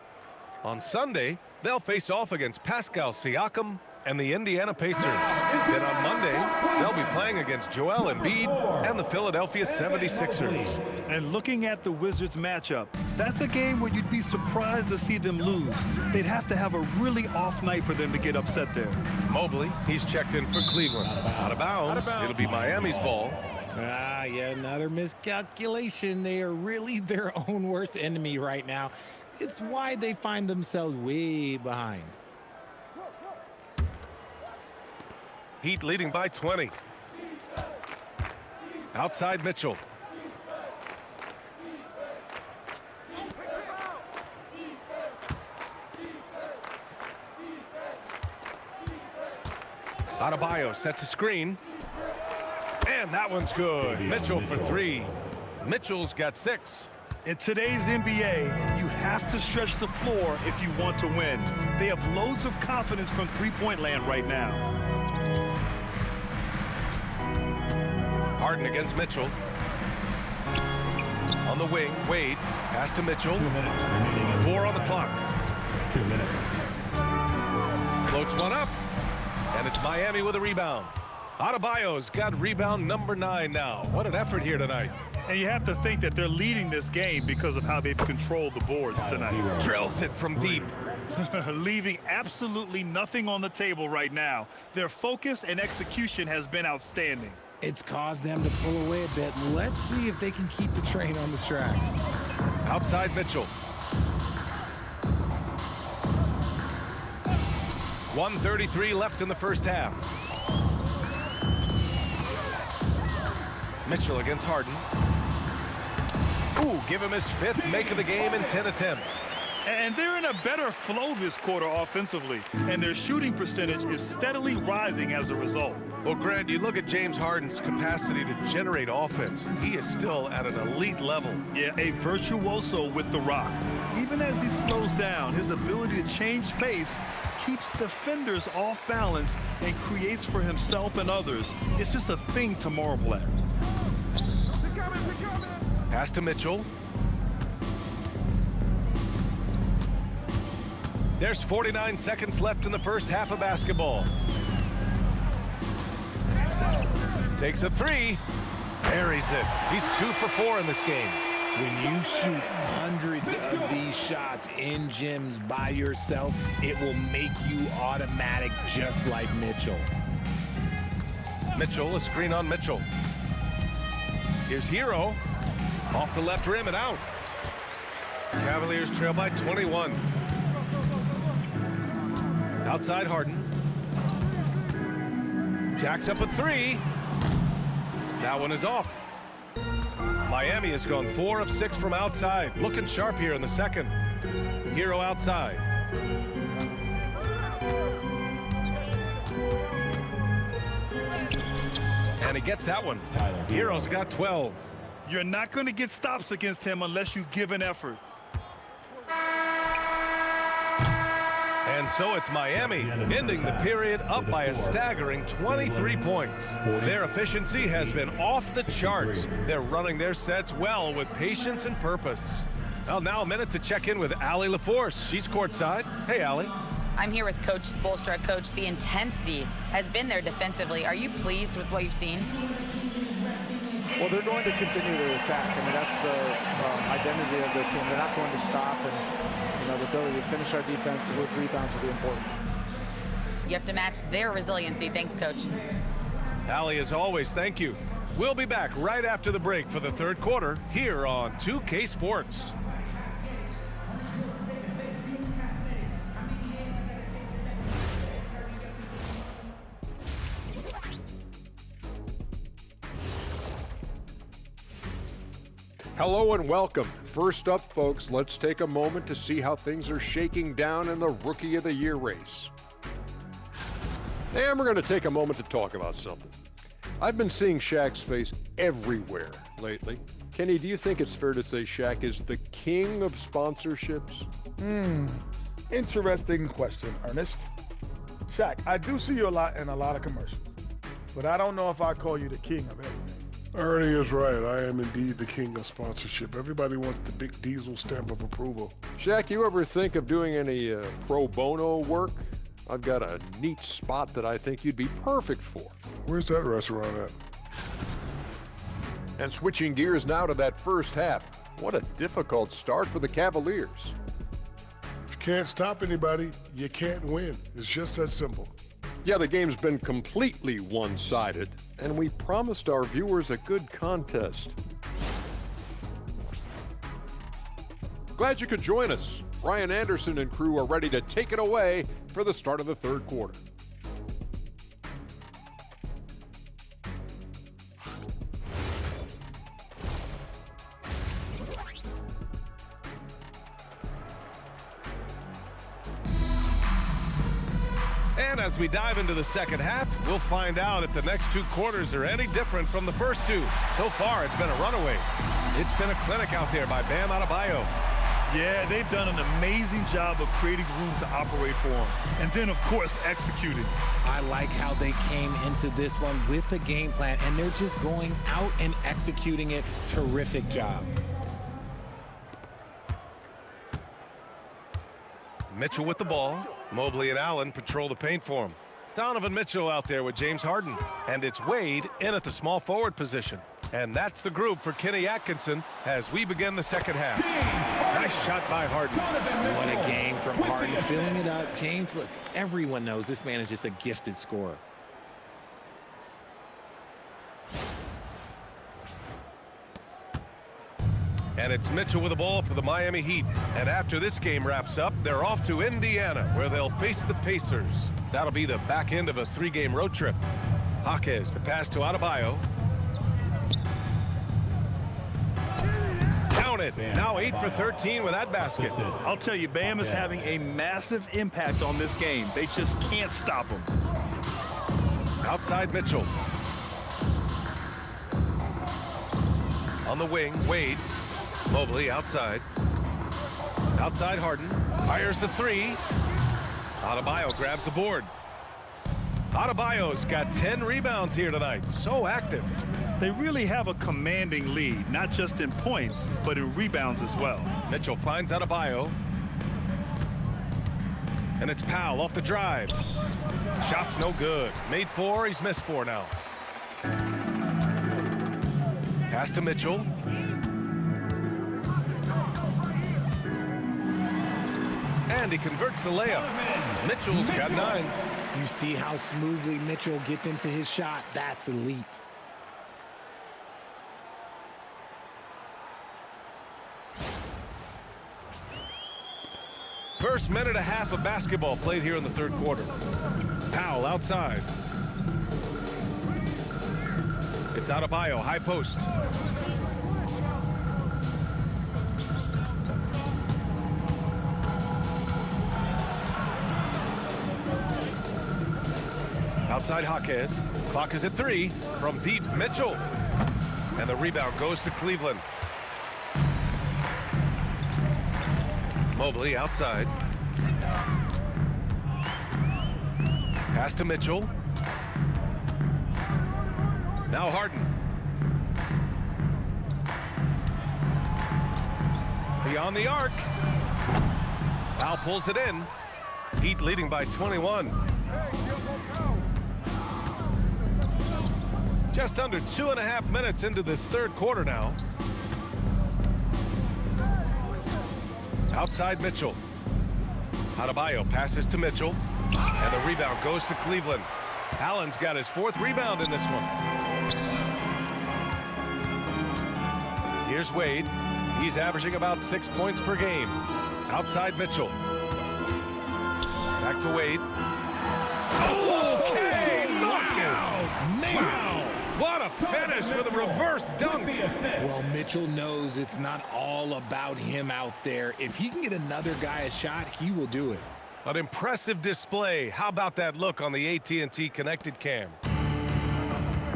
On Sunday, they'll face off against Pascal Siakam and the Indiana Pacers. Then on Monday, they'll be playing against Joel Embiid and the Philadelphia 76ers. And looking at the Wizards matchup, that's a game where you'd be surprised to see them lose. They'd have to have a really off night for them to get upset there. Mobley, he's checked in for Cleveland. Out of bounds. It'll be Miami's ball. Yeah, another miscalculation. They are really their own worst enemy right now. It's why they find themselves way behind. Heat leading by 20. Outside Mitchell. Adebayo sets a screen. And that one's good. Mitchell for 3. Mitchell's got 6. In today's NBA, you have to stretch the floor if you want to win. They have loads of confidence from three-point land right now. Harden against Mitchell. On the wing, Wade. Pass to Mitchell. 4 on the clock. 2 minutes. Floats one up. And it's Miami with a rebound. Adebayo's got rebound number 9 now. What an effort here tonight. And you have to think that they're leading this game because of how they've controlled the boards tonight. Drills it from deep. Leaving absolutely nothing on the table right now. Their focus and execution has been outstanding. It's caused them to pull away a bit. Let's see if they can keep the train on the tracks. Outside Mitchell. 1:33 left in the first half. Mitchell against Harden. Ooh, give him his 5th make of the game in 10 attempts. And they're in a better flow this quarter offensively, and their shooting percentage is steadily rising as a result. Well, Grant, you look at James Harden's capacity to generate offense. He is still at an elite level. Yeah, a virtuoso with the rock. Even as he slows down, his ability to change pace keeps defenders off balance and creates for himself and others. It's just a thing to marvel at. Pass to Mitchell. There's 49 seconds left in the first half of basketball. Takes a 3. Buries it. He's 2 for 4 in this game. When you shoot hundreds of these shots in gyms by yourself, it will make you automatic just like Mitchell. Mitchell, a screen on Mitchell. Here's Herro. Off the left rim and out. Cavaliers trail by 21. Outside Harden. Jacks up a three. That one is off. Miami has gone 4 of 6 from outside. Looking sharp here in the second. Herro outside. And he gets that one. Herro's got 12. You're not going to get stops against him unless you give an effort. And so it's Miami ending the period up by a staggering 23 points. Their efficiency has been off the charts. They're running their sets well with patience and purpose. Well, now a minute to check in with Allie LaForce. She's courtside. Hey, Allie. I'm here with Coach Spoelstra. Coach, the intensity has been there defensively. Are you pleased with what you've seen? Well, they're going to continue to attack. I mean, that's the identity of their team. They're not going to stop, and the ability to finish our defense with rebounds will be important. You have to match their resiliency. Thanks, Coach. Allie, as always, thank you. We'll be back right after the break for the third quarter here on 2K Sports. Hello and welcome. First up, folks, let's take a moment to see how things are shaking down in the Rookie of the Year race. And we're going to take a moment to talk about something. I've been seeing Shaq's face everywhere lately. Kenny, do you think it's fair to say Shaq is the king of sponsorships? Interesting question, Ernest. Shaq, I do see you a lot in a lot of commercials, but I don't know if I call you the king of everything. Ernie is right. I am indeed the king of sponsorship. Everybody wants the big diesel stamp of approval. Shaq, you ever think of doing any pro bono work? I've got a neat spot that I think you'd be perfect for. Where's that restaurant at? And switching gears now to that first half. What a difficult start for the Cavaliers. If you can't stop anybody, you can't win. It's just that simple. Yeah, the game's been completely one-sided, and we promised our viewers a good contest. Glad you could join us. Brian Anderson and crew are ready to take it away for the start of the third quarter. And as we dive into the second half, we'll find out if the next 2 quarters are any different from the first 2. So far, it's been a runaway. It's been a clinic out there by Bam Adebayo. Yeah, they've done an amazing job of creating room to operate for him. And then, of course, executing. I like how they came into this one with a game plan, and they're just going out and executing it. Terrific job. Mitchell with the ball. Mobley and Allen patrol the paint for him. Donovan Mitchell out there with James Harden. And it's Wade in at the small forward position. And that's the group for Kenny Atkinson as we begin the second half. Nice shot by Harden. What a game from Harden. Filling it up. James, look, everyone knows this man is just a gifted scorer. And it's Mitchell with the ball for the Miami Heat. And after this game wraps up, they're off to Indiana, where they'll face the Pacers. That'll be the back end of a 3-game road trip. Jaquez, the pass to Adebayo. Count it. Now 8 for 13 with that basket. I'll tell you, Bam is having a massive impact on this game. They just can't stop him. Outside Mitchell. On the wing, Wade. Mobley outside. Outside Harden. Fires the 3. Adebayo grabs the board. Adebayo's got 10 rebounds here tonight. So active. They really have a commanding lead, not just in points, but in rebounds as well. Mitchell finds Adebayo. And it's Powell off the drive. Shot's no good. Made 4, he's missed 4 now. Pass to Mitchell. And he converts the layup. Mitchell's got 9. You see how smoothly Mitchell gets into his shot. That's elite. First minute and a half of basketball played here in the third quarter. Powell outside. It's Adebayo, high post. Outside Jaquez. Clock is at 3. From deep, Mitchell. And the rebound goes to Cleveland. Mobley outside. Pass to Mitchell. Now Harden. Beyond the arc. Powell pulls it in. Heat leading by 21. Just under 2.5 minutes into this third quarter now. Outside Mitchell. Adebayo passes to Mitchell. And the rebound goes to Cleveland. Allen's got his 4th rebound in this one. Here's Wade. He's averaging about 6 points per game. Outside Mitchell. Back to Wade. Okay, knockout! Wow! What a finish with a reverse dunk. Well, Mitchell knows it's not all about him out there. If he can get another guy a shot, he will do it. An impressive display. How about that look on the AT&T connected cam?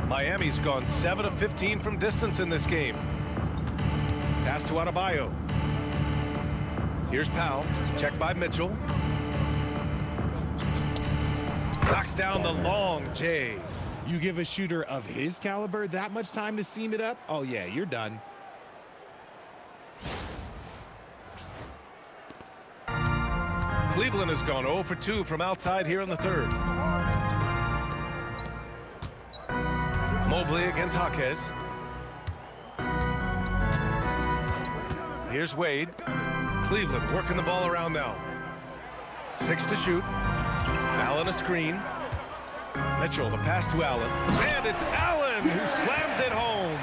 Miami's gone 7 of 15 from distance in this game. Pass to Adebayo. Here's Powell. Check by Mitchell. Knocks down the long J. You give a shooter of his caliber that much time to seam it up? Oh, yeah, you're done. Cleveland has gone 0 for 2 from outside here in the third. Mobley against Jaquez. Here's Wade. Cleveland working the ball around now. 6 to shoot. Allen a screen. Mitchell, the pass to Allen. And it's Allen who slams it home.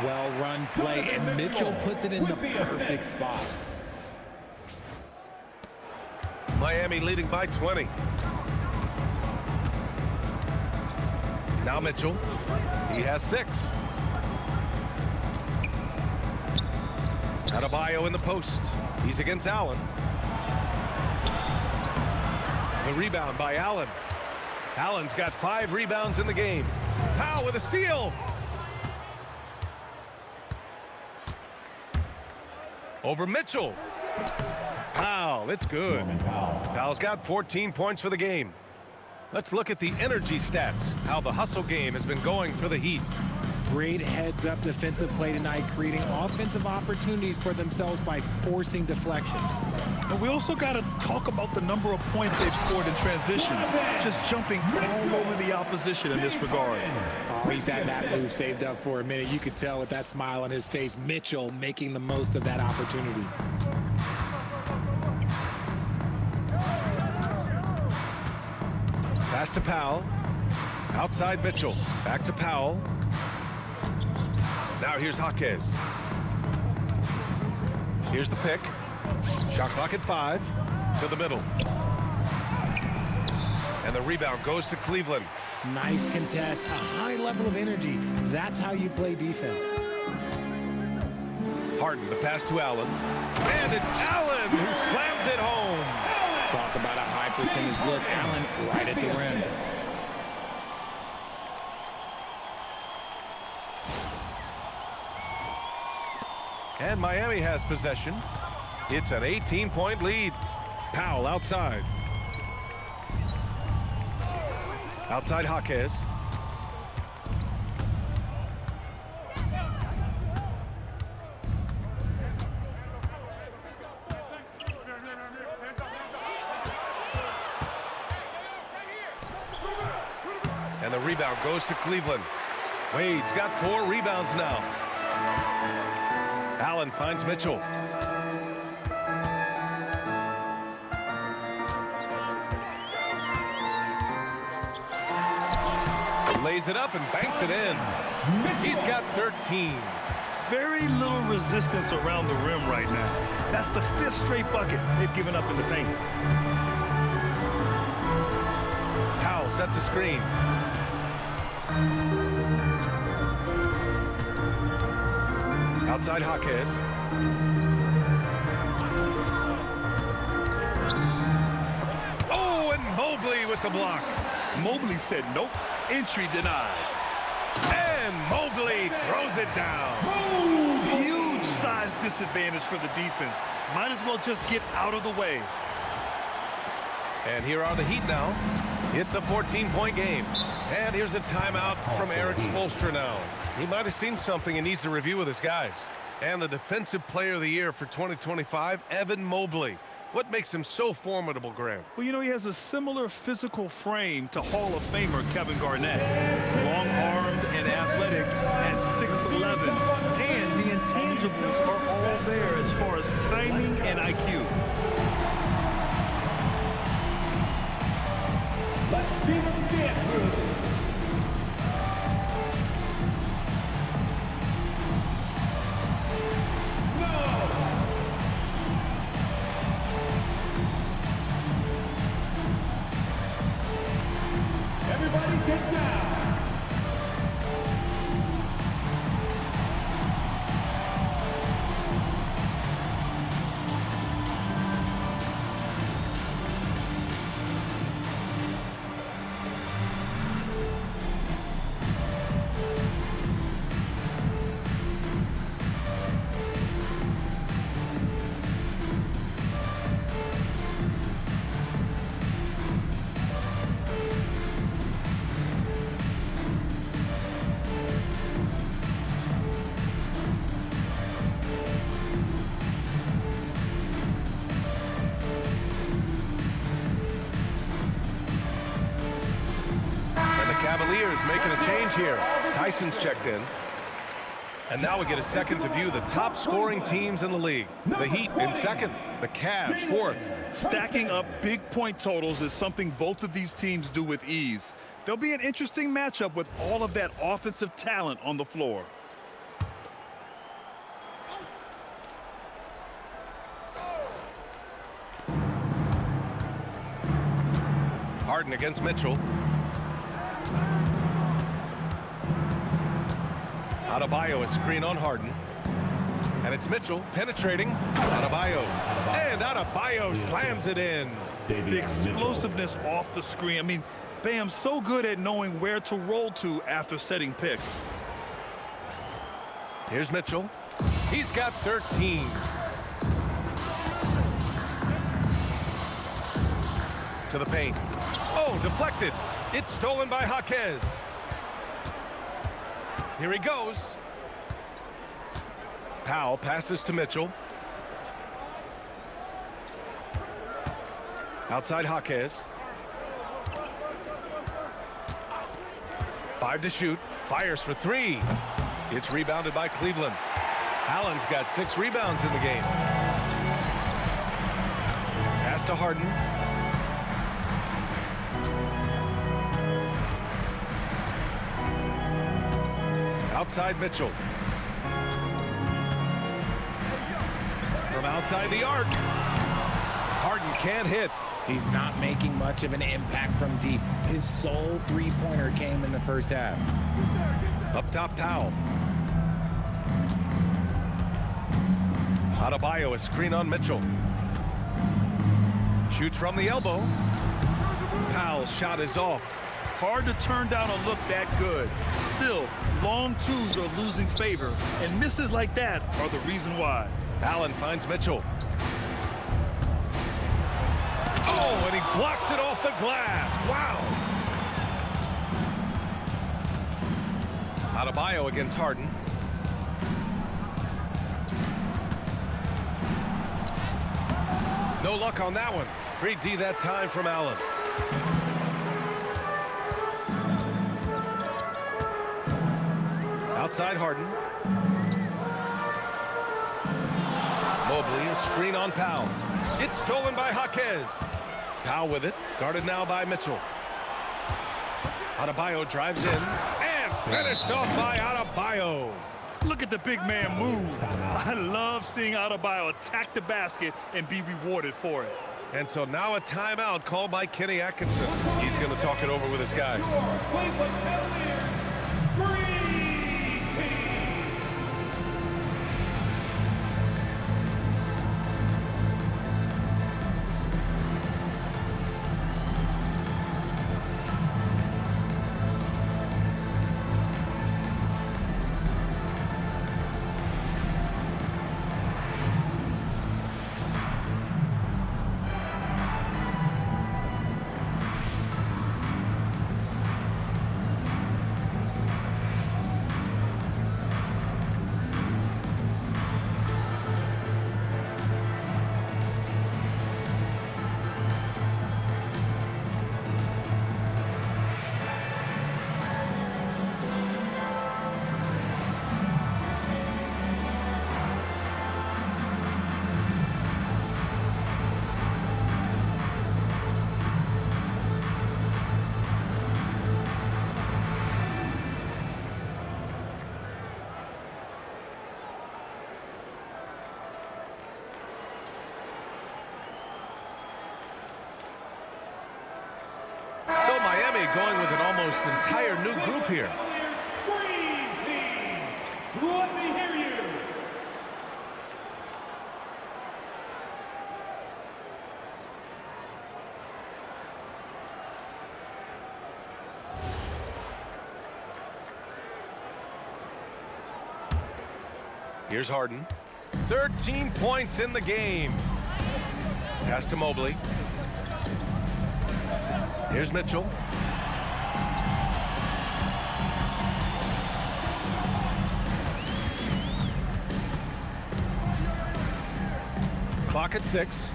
Well-run play, and Mitchell puts it in the perfect spot. Miami leading by 20. Now Mitchell. He has 6. Adebayo in the post. He's against Allen. The rebound by Allen. Allen's got 5 rebounds in the game. Powell with a steal. Over Mitchell. Powell, it's good. Powell's got 14 points for the game. Let's look at the energy stats, how the hustle game has been going for the Heat. Great heads-up defensive play tonight, creating offensive opportunities for themselves by forcing deflections. And we also got to talk about the number of points they've scored in transition, just jumping all over the opposition in this regard. Oh, he's had that move saved up for a minute. You could tell with that smile on his face, Mitchell making the most of that opportunity. Pass to Powell. Outside Mitchell. Back to Powell. Now here's Jaquez. Here's the pick. Shot clock at 5. To the middle. And the rebound goes to Cleveland. Nice contest. A high level of energy. That's how you play defense. Harden, the pass to Allen. And it's Allen who slams it home. Talk about a high percentage look. Allen right at the rim. And Miami has possession. It's an 18-point lead. Powell outside. Outside Jaquez. And the rebound goes to Cleveland. Wade's got 4 rebounds now. Allen finds Mitchell. Lays it up and banks it in. He's got 13. very little resistance around the rim right now. That's the 5th straight bucket they've given up in the paint. Powell sets a screen. Outside Jaquez. Oh, and Mobley with the block. Mobley said nope. Entry denied. And Mobley throws it down. Huge size disadvantage for the defense. Might as well just get out of the way. And here are the Heat now. It's a 14-point game. And here's a timeout from Erik Spoelstra now. He might have seen something and needs to review with his guys. And the Defensive Player of the Year for 2025, Evan Mobley. What makes him so formidable, Grant? Well, you know, he has a similar physical frame to Hall of Famer Kevin Garnett. Long-armed and athletic at 6'11". And the intangibles are all there as far as timing and IQ. Let's see the dance move. Everybody get down. Cavaliers making a change here. Tyson's checked in. And now we get a second to view the top scoring teams in the league. The Heat in second, the Cavs fourth. Stacking up big point totals is something both of these teams do with ease. There'll be an interesting matchup with all of that offensive talent on the floor. Harden against Mitchell. Adebayo, a screen on Harden. And it's Mitchell penetrating. Adebayo. And Adebayo slams it in. The explosiveness off the screen. I mean, Bam's so good at knowing where to roll to after setting picks. Here's Mitchell. He's got 13. To the paint. Oh, deflected. It's stolen by Jaquez. Here he goes. Powell passes to Mitchell. Outside Jaquez. 5 to shoot. Fires for 3. It's rebounded by Cleveland. Allen's got 6 rebounds in the game. Pass to Harden. Outside Mitchell. From outside the arc. Harden can't hit. He's not making much of an impact from deep. His sole three-pointer came in the first half. Up top, Powell. Adebayo, a screen on Mitchell. Shoots from the elbow. Powell's shot is off. Hard to turn down a look that good. Still, long twos are losing favor, and misses like that are the reason why. Allen finds Mitchell. Oh, and he blocks it off the glass. Wow. Adebayo against Harden. No luck on that one. Great D that time from Allen. Outside Harden. Mobley, a screen on Powell. It's stolen by Jaquez. Powell with it, guarded now by Mitchell. Adebayo drives in, and finished off by Adebayo. Look at the big man move. I love seeing Adebayo attack the basket and be rewarded for it. And so now a timeout called by Kenny Atkinson. He's going to talk it over with his guys. Cleveland Cavaliers, So Miami going with an almost entire new group here. let me hear you. Here's Harden. 13 points in the game. Pass to Mobley. Here's Mitchell. Clock at 6.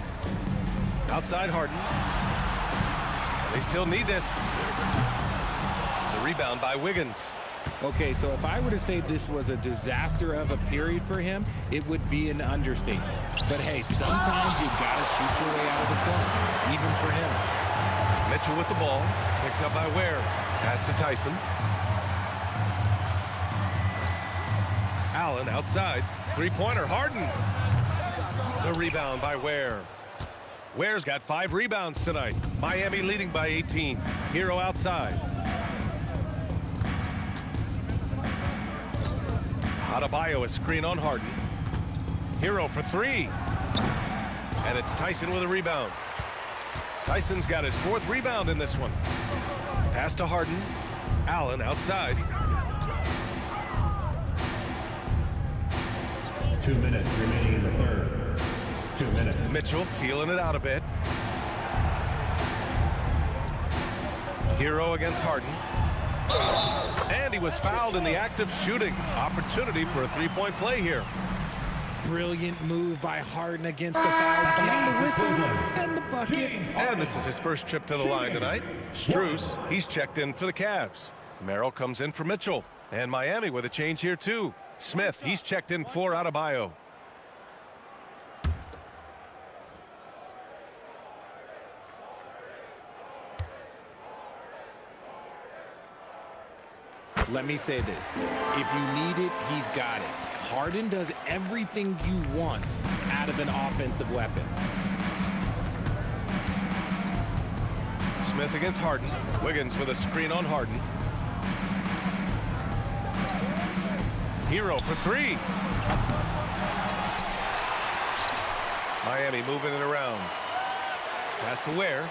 Outside Harden. They still need this. The rebound by Wiggins. Okay, so if I were to say this was a disaster of a period for him, it would be an understatement. But hey, sometimes you gotta shoot your way out of the slump, even for him. Mitchell with the ball, picked up by Ware. Pass to Tyson. Allen outside, three-pointer, Harden. The rebound by Ware. Ware's got 5 rebounds tonight. Miami leading by 18. Herro outside. Adebayo a screen on Harden. Herro for 3. And it's Tyson with a rebound. Tyson's got his 4th rebound in this one. Pass to Harden. Allen outside. 2 minutes remaining in the third. 2 minutes. Mitchell feeling it out a bit. Herro against Harden. And he was fouled in the act of shooting. Opportunity for a three-point play here. Brilliant move by Harden against the foul, getting the whistle and the bucket. And this is his first trip to the line tonight. Strus, he's checked in for the Cavs. Merrill comes in for Mitchell. And Miami with a change here too. Smith, he's checked in for Adebayo. Let me say this. If you need it, he's got it. Harden does everything you want out of an offensive weapon. Smith against Harden. Wiggins with a screen on Harden. Herro for 3. Miami moving it around. Pass to Ware.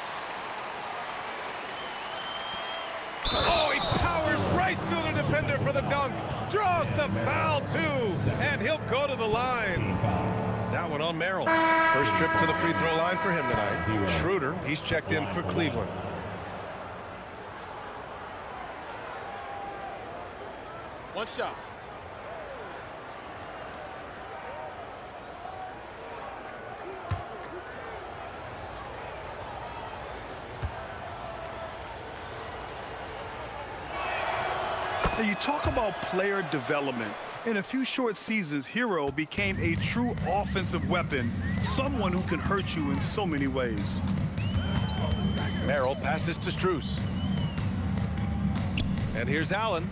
Oh, he powers right through the defender for the dunk. Draws the foul, too. And he'll go to the line. That one on Merrill. First trip to the free throw line for him tonight. Schroeder, he's checked in for Cleveland. One shot. You talk about player development. In a few short seasons, Herro became a true offensive weapon, someone who can hurt you in so many ways. Merrill passes to Strus. And here's Allen.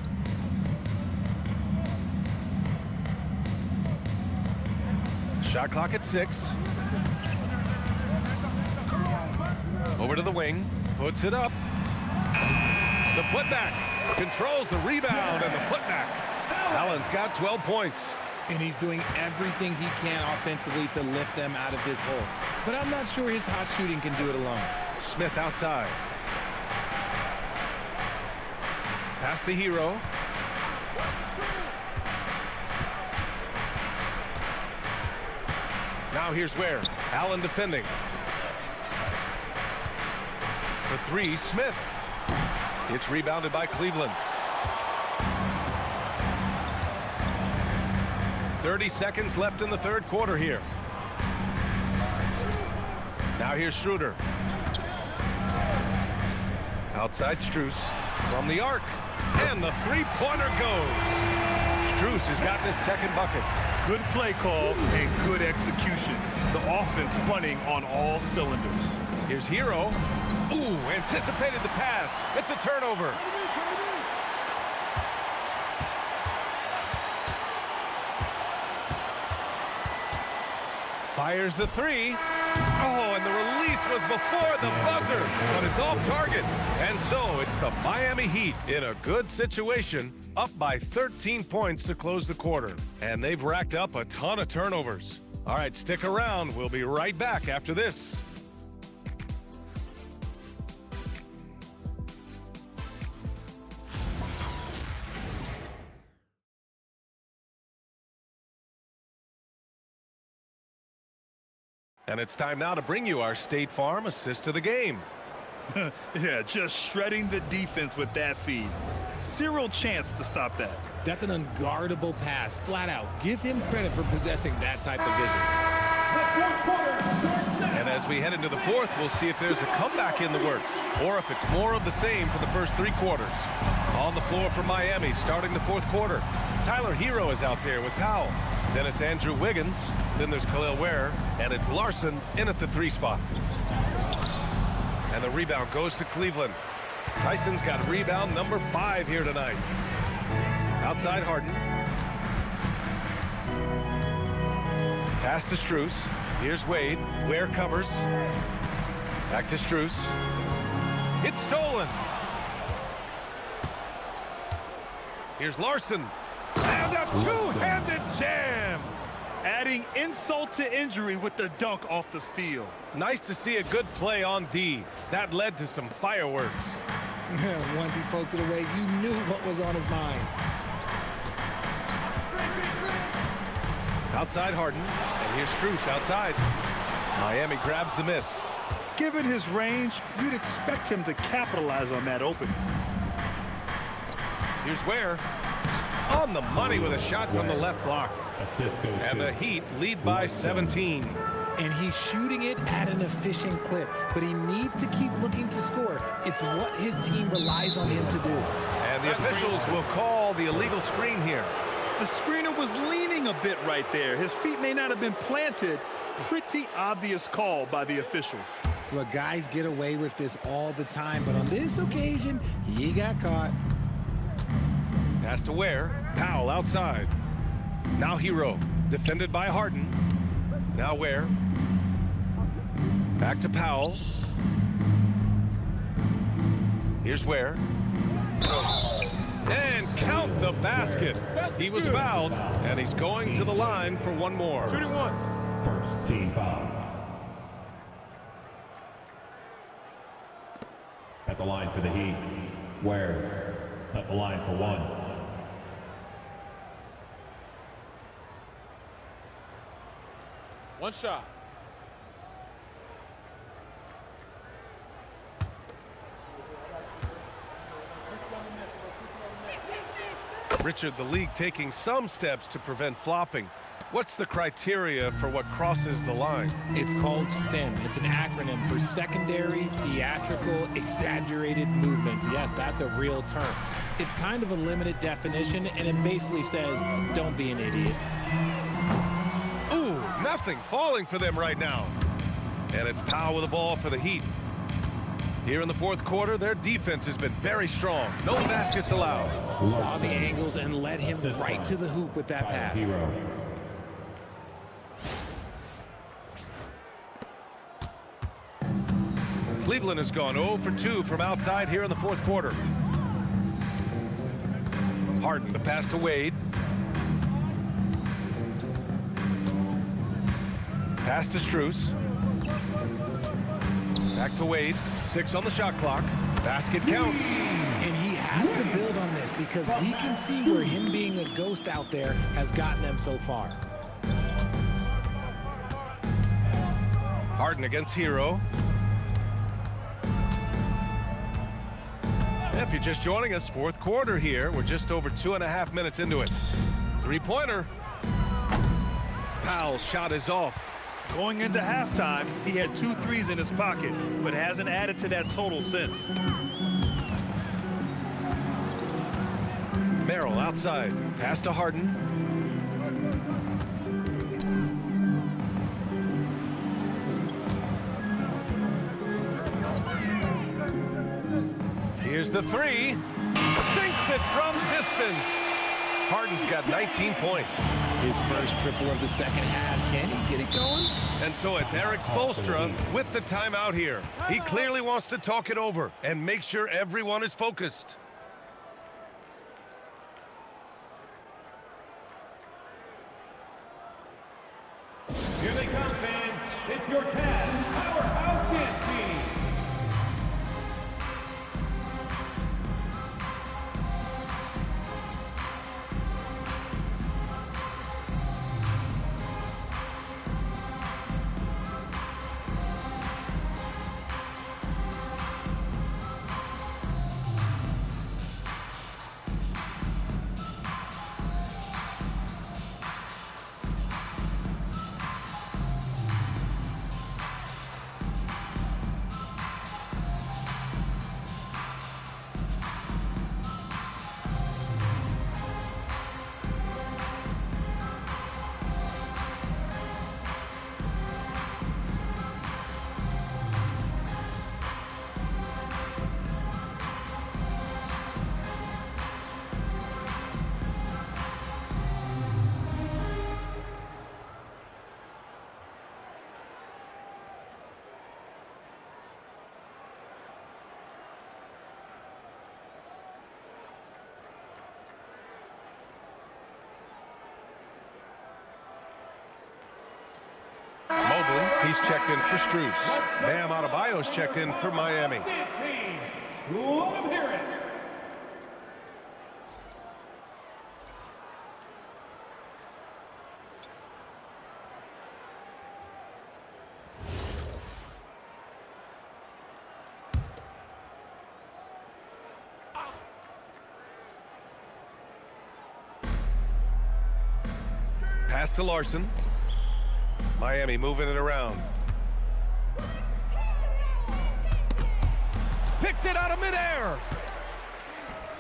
Shot clock at 6. Over to the wing. Puts it up. The putback. Controls the rebound and the putback. Allen's got 12 points. And he's doing everything he can offensively to lift them out of this hole. But I'm not sure his hot shooting can do it alone. Smith outside. Pass to Herro. Now here's where. Allen defending. The 3, Smith. It's rebounded by Cleveland. 30 seconds left in the third quarter here. Now here's Schroeder. Outside Strus from the arc. And the three-pointer goes. Strus has gotten his second bucket. Good play call and good execution. The offense running on all cylinders. Here's Herro. Ooh, anticipated the pass. It's a turnover. Fires the 3. Oh, and the release was before the buzzer, but it's off target. And so it's the Miami Heat in a good situation, up by 13 points to close the quarter. And they've racked up a ton of turnovers. All right, stick around. We'll be right back after this. And it's time now to bring you our State Farm assist of the game. Yeah, just shredding the defense with that feed. Zero chance to stop that. That's an unguardable pass, flat out. Give him credit for possessing that type of vision. And as we head into the fourth, we'll see if there's a comeback in the works, or if it's more of the same for the first 3 quarters. On the floor for Miami, starting the fourth quarter. Tyler Herro is out there with Powell. Then it's Andrew Wiggins. Then there's Khalil Ware. And it's Larson in at the 3 spot. And the rebound goes to Cleveland. Tyson's got rebound number 5 here tonight. Outside Harden. Pass to Strus. Here's Wade. Ware covers. Back to Strus. It's stolen. Here's Larson. And a two-handed jam. Adding insult to injury with the dunk off the steal. Nice to see a good play on D. That led to some fireworks. Once he poked it away, you knew what was on his mind. Outside Harden. And here's Strus outside. Miami grabs the miss. Given his range, you'd expect him to capitalize on that opening. Here's Ware. On the money with a shot from the left block. And the Heat lead by 17. And he's shooting it at an efficient clip, but he needs to keep looking to score. It's what his team relies on him to do. And the officials will call the illegal screen here. The screener was leaning a bit right there. His feet may not have been planted. Pretty obvious call by the officials. Look, guys get away with this all the time, but on this occasion, he got caught. Pass to Ware. Powell outside. Now Herro. Defended by Harden. Now Ware. Back to Powell. Here's Ware. And count the basket. He was fouled, and he's going to the line for one more. Shooting one. First team foul. At the line for the Heat. Ware at the line for 1. One shot. Richard, the league taking some steps to prevent flopping. What's the criteria for what crosses the line? It's called STEM. It's an acronym for secondary, theatrical, exaggerated movements. Yes, that's a real term. It's kind of a limited definition, and it basically says, don't be an idiot. Ooh, nothing falling for them right now. And it's Powell with the ball for the Heat. Here in the fourth quarter, their defense has been very strong. No baskets allowed. Saw the angles and led him right to the hoop with that pass. Cleveland has gone 0 for 2 from outside here in the fourth quarter. Harden to pass to Wade. Pass to Strus. Back to Wade. 6 on the shot clock. Basket counts. And he has to build on this because we can see where him being a ghost out there has gotten them so far. Harden against Herro. If you're just joining us, fourth quarter here. We're just over 2.5 minutes into it. Three-pointer. Powell's shot is off. Going into halftime, he had 2 threes in his pocket, but hasn't added to that total since. Merrill outside. Pass to Harden. Here's the three. Sinks it from distance. Harden's got 19 points. His first triple of the second half. Can he get it going? And so it's Erik Spoelstra with the timeout here. He clearly wants to talk it over and make sure everyone is focused. Here they come, fans. It's your Cavs powerhouse dance team. Mobley, he's checked in for Strus. Bam Adebayo's checked in for Miami. Dance team. Let them hear it. Pass to Larson. Miami moving it around. Picked it out of midair.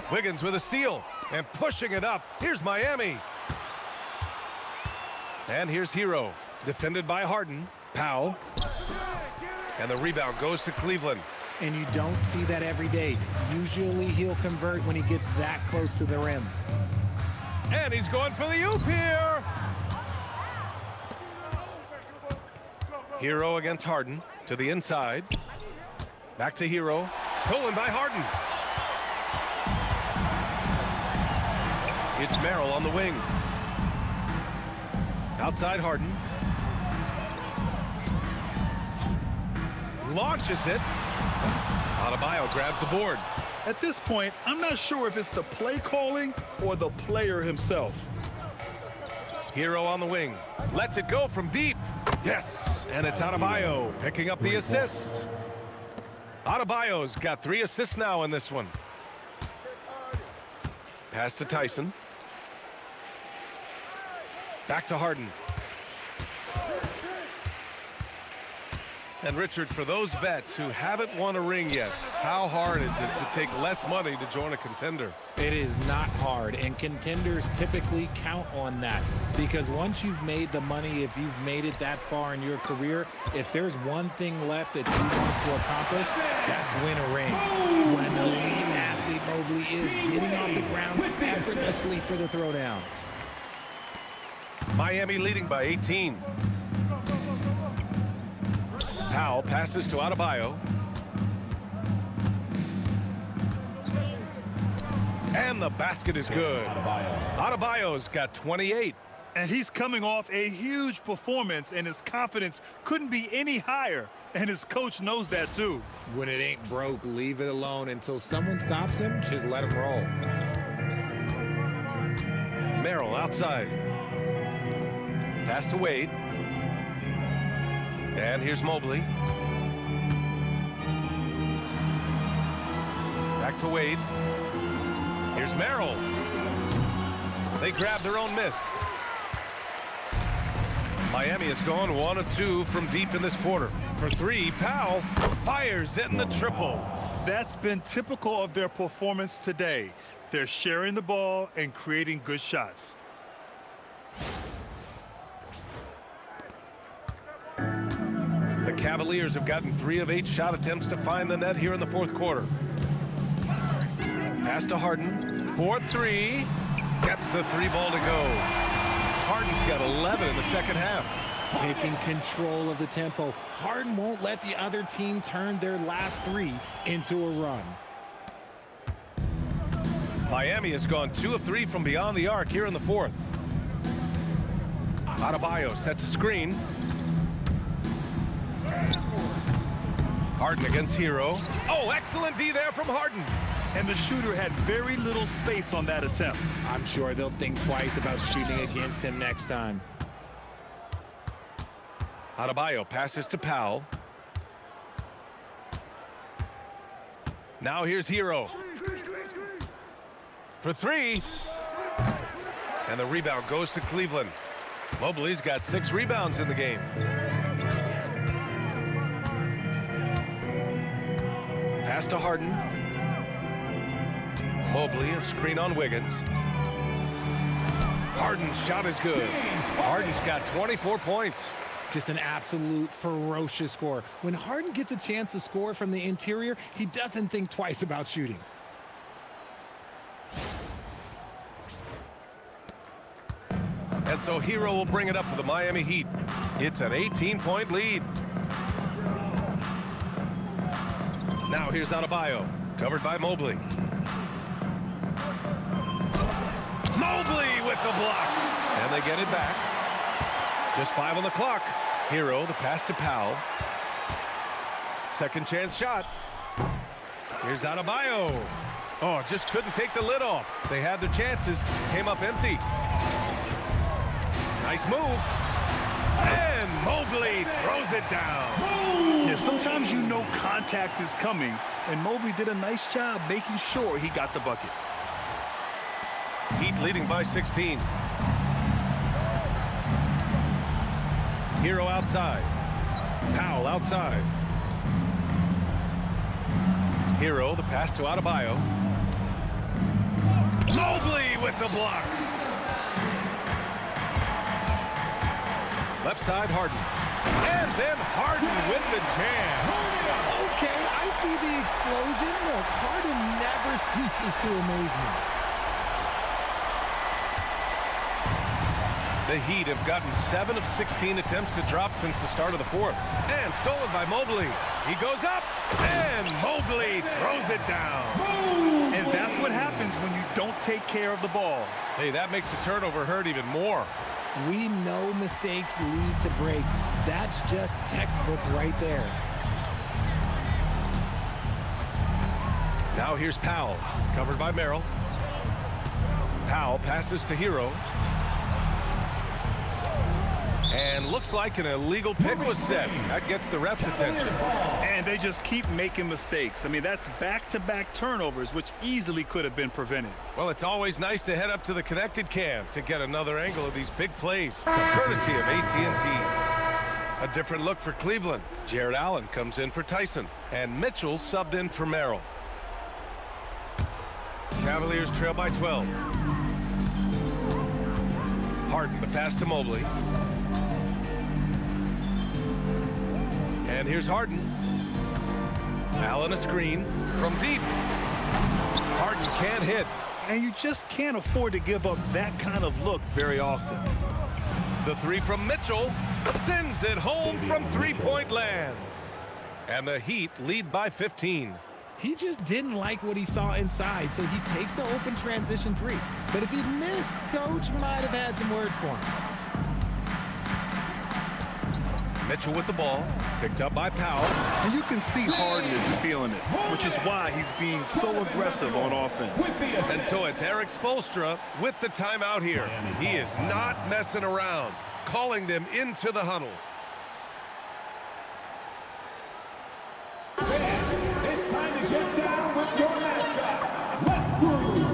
Wiggins with a steal and pushing it up. Here's Miami. And here's Herro, defended by Harden. Powell. And the rebound goes to Cleveland. And you don't see that every day. Usually he'll convert when he gets that close to the rim. And he's going for the oop here. Herro against Harden to the inside. Back to Herro. Stolen by Harden. It's Merrill on the wing. Outside Harden. Launches it. Adebayo grabs the board. At this point, I'm not sure if it's the play calling or the player himself. Herro on the wing. Lets it go from deep. Yes, and it's Adebayo picking up the assist. Adebayo's got 3 assists now in this one. Pass to Tyson. Back to Harden. And Richard, for those vets who haven't won a ring yet, how hard is it to take less money to join a contender? It is not hard, and contenders typically count on that because once you've made the money, if you've made it that far in your career, if there's one thing left that you want to accomplish, that's win a ring. When the elite athlete Mobley is getting off the ground effortlessly for the throwdown. Miami leading by 18. Powell passes to Adebayo. And the basket is good. Adebayo's got 28. And he's coming off a huge performance, and his confidence couldn't be any higher. And his coach knows that too. When it ain't broke, leave it alone until someone stops him. Just let him roll. Merrill outside. Pass to Wade. And here's Mobley. Back to Wade. Here's Merrill. They grab their own miss. Miami has gone 1 of 2 from deep in this quarter. For 3, Powell fires in the triple. That's been typical of their performance today. They're sharing the ball and creating good shots. The Cavaliers have gotten 3 of 8 shot attempts to find the net here in the fourth quarter. Pass to Harden. 4-3. Gets the 3-ball to go. Harden's got 11 in the second half. Taking control of the tempo. Harden won't let the other team turn their last 3 into a run. Miami has gone 2 of 3 from beyond the arc here in the fourth. Adebayo sets a screen. Harden against Herro. Oh, excellent D there from Harden. And the shooter had very little space on that attempt. I'm sure they'll think twice about shooting against him next time. Adebayo passes to Powell. Now here's Herro. For 3. And the rebound goes to Cleveland. Mobley's got 6 rebounds in the game. Pass to Harden. Mobley, a screen on Wiggins. Harden's shot is good. Harden's got 24 points. Just an absolute ferocious score. When Harden gets a chance to score from the interior, he doesn't think twice about shooting. And so Herro will bring it up for the Miami Heat. It's an 18-point lead. Now here's Adebayo, covered by Mobley. Mobley with the block. And they get it back. Just 5 on the clock. Herro, the pass to Powell. Second chance shot. Here's Adebayo. Oh, just couldn't take the lid off. They had their chances. Came up empty. Nice move. And Mobley throws it down. Yeah, sometimes you know contact is coming, and Mobley did a nice job making sure he got the bucket. Heat leading by 16. Herro outside. Powell outside. Herro, the pass to Adebayo. Mobley with the block. Left side, Harden. And then Harden with the jam. Okay, I see the explosion. Look, Harden never ceases to amaze me. The Heat have gotten 7 of 16 attempts to drop since the start of the fourth. And stolen by Mobley. He goes up, and Mobley throws it down. And that's what happens when you don't take care of the ball. Hey, that makes the turnover hurt even more. We know mistakes lead to breaks. That's just textbook right there. Now here's Powell, covered by Merrill. Powell passes to Herro. And looks like an illegal pick was set. That gets the ref's attention. And they just keep making mistakes. I mean, that's back-to-back turnovers, which easily could have been prevented. Well, it's always nice to head up to the connected cam to get another angle of these big plays, courtesy of AT&T. A different look for Cleveland. Jared Allen comes in for Tyson, and Mitchell subbed in for Merrill. Cavaliers trail by 12. Harden, the pass to Mobley. And here's Harden. Allen a screen from deep. Harden can't hit. And you just can't afford to give up that kind of look very often. The 3 from Mitchell sends it home from three-point land. And the Heat lead by 15. He just didn't like what he saw inside, so he takes the open transition three. But if he missed, Coach might have had some words for him. Mitchell with the ball, picked up by Powell. And you can see Harden is feeling it, which is why he's being so aggressive on offense. And so it's Erik Spoelstra with the timeout here. He is not messing around, calling them into the huddle. It's time to get down with your mascot. Let's groove.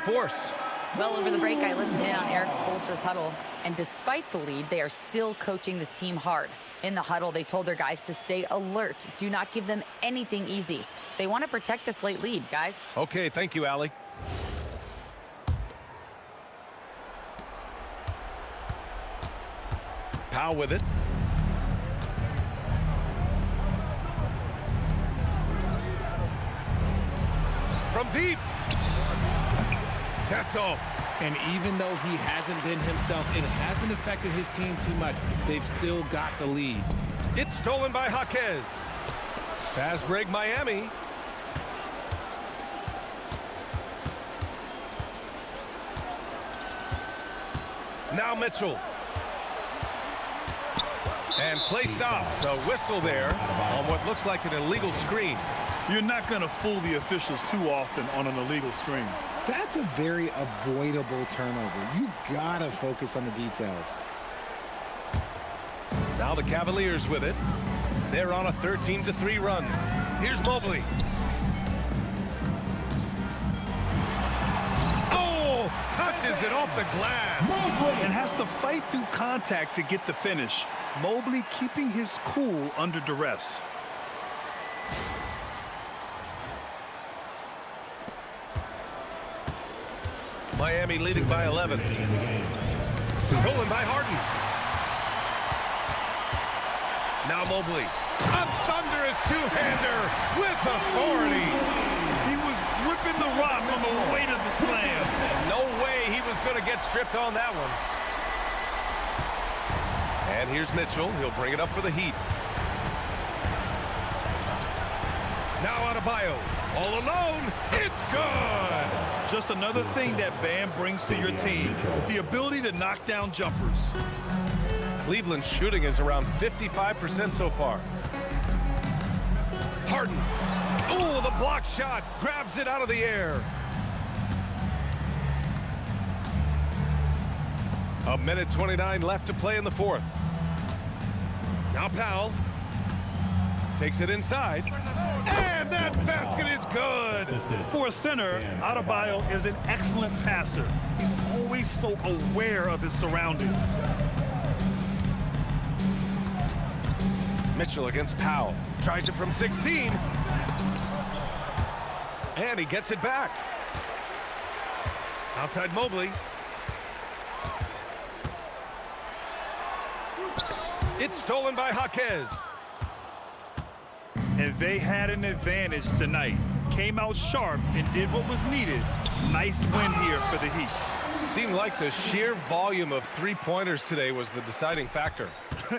Force. Well, over the break, I listened in on Erik Spoelstra's huddle, and despite the lead, they are still coaching this team hard. In the huddle, they told their guys to stay alert. Do not give them anything easy. They want to protect this late lead, guys. Okay, thank you, Allie. Powell with it. From deep. That's off. And even though he hasn't been himself, it hasn't affected his team too much. They've still got the lead. It's stolen by Jaquez. Fast break, Miami. Now Mitchell. And play stops. A whistle there on what looks like an illegal screen. You're not going to fool the officials too often on an illegal screen. That's a very avoidable turnover. You gotta focus on the details. Now the Cavaliers with it. They're on a 13-3 run. Here's Mobley. Oh, touches it off the glass. And has to fight through contact to get the finish. Mobley keeping his cool under duress. Miami leading by 11. Stolen by Harden. Now Mobley. A thunderous two-hander with authority. He was gripping the rock on the weight of the slam. No way he was going to get stripped on that one. And here's Mitchell. He'll bring it up for the Heat. Now Adebayo. All alone. It's good. Just another thing that Bam brings to your team, the ability to knock down jumpers. Cleveland's shooting is around 55% so far. Harden. Oh, the block shot. Grabs it out of the air. A minute 29 left to play in the fourth. Now Powell. Takes it inside. And that basket is good. For a center, Adebayo is an excellent passer. He's always so aware of his surroundings. Mitchell against Powell. Tries it from 16. And he gets it back. Outside Mobley. It's stolen by Jaquez. And they had an advantage tonight. Came out sharp and did what was needed. Nice win here for the Heat. seemed like the sheer volume of three-pointers today was the deciding factor.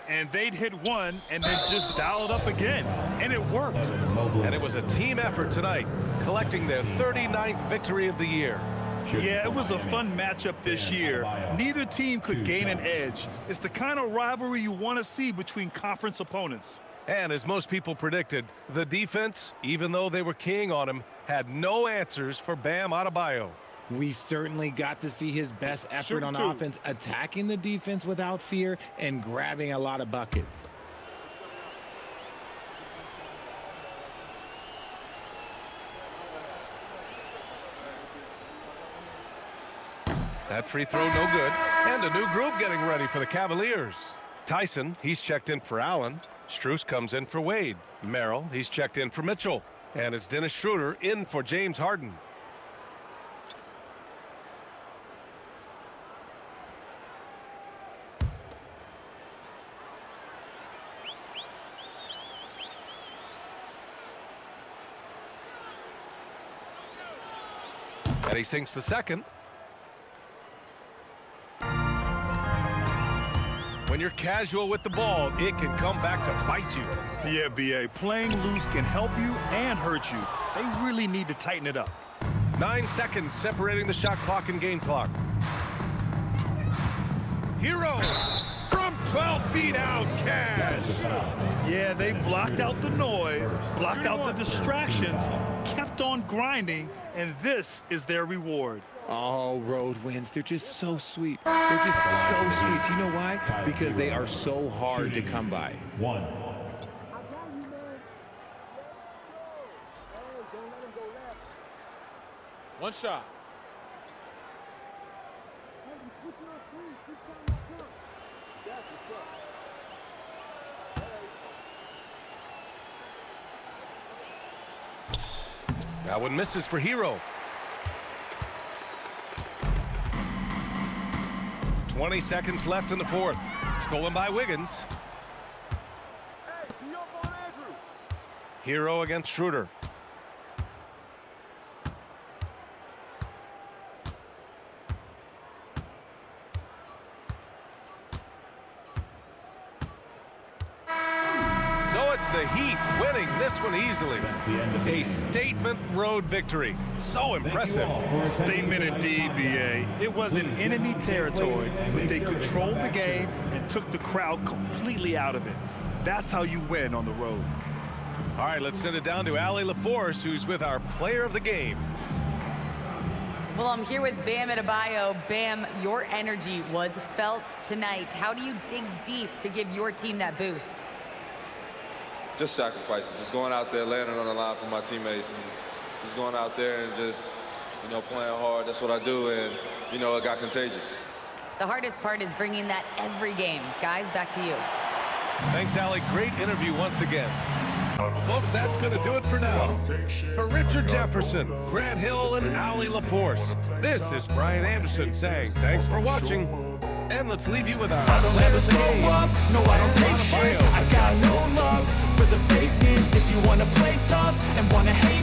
And they'd hit one and then just dial it up again. And it worked. And it was a team effort tonight, collecting their 39th victory of the year. Yeah, it was a fun matchup this year. Neither team could gain an edge. It's the kind of rivalry you want to see between conference opponents. And as most people predicted, the defense, even though they were keying on him, had no answers for Bam Adebayo. We certainly got to see his best effort on offense, attacking the defense without fear and grabbing a lot of buckets. That free throw no good. And a new group getting ready for the Cavaliers. Tyson, he's checked in for Allen. Strus comes in for Wade. Merrill, he's checked in for Mitchell. And it's Dennis Schroeder in for James Harden. And he sinks the second. When you're casual with the ball, it can come back to bite you. Yeah, B.A., playing loose can help you and hurt you. They really need to tighten it up. 9 seconds separating the shot clock and game clock. Herro from 12 feet out, cash. Yeah, they blocked out the noise, blocked out the distractions, kept on grinding, and this is their reward. Oh, road wins. They're just so sweet. They're just so sweet. You know why? Because they are so hard to come by. One shot. That one misses for Herro. 20 seconds left in the fourth. Stolen by Wiggins. Herro against Schroeder. So it's the Heat winning this one easily. A statement road victory. So impressive. Statement indeed, B.A. It was in enemy territory, but they controlled the game and took the crowd completely out of it. That's how you win on the road. All right, let's send it down to Allie LaForce, who's with our player of the game. Well, I'm here with Bam Adebayo. Bam, your energy was felt tonight. How do you dig deep to give your team that boost? Just sacrificing, just going out there, laying it on the line for my teammates, and just going out there and just, playing hard. That's what I do, and, it got contagious. The hardest part is bringing that every game. Guys, back to you. Thanks, Allie. Great interview once again. Folks, that's going to do it for now. For Richard Jefferson, Grant Hill, and Allie LaForce, this is Brian Anderson saying thanks for watching. And let's leave you with our I don't ever slow up, no I don't take shit. I got no love for the fakeness. If you wanna play tough and wanna hate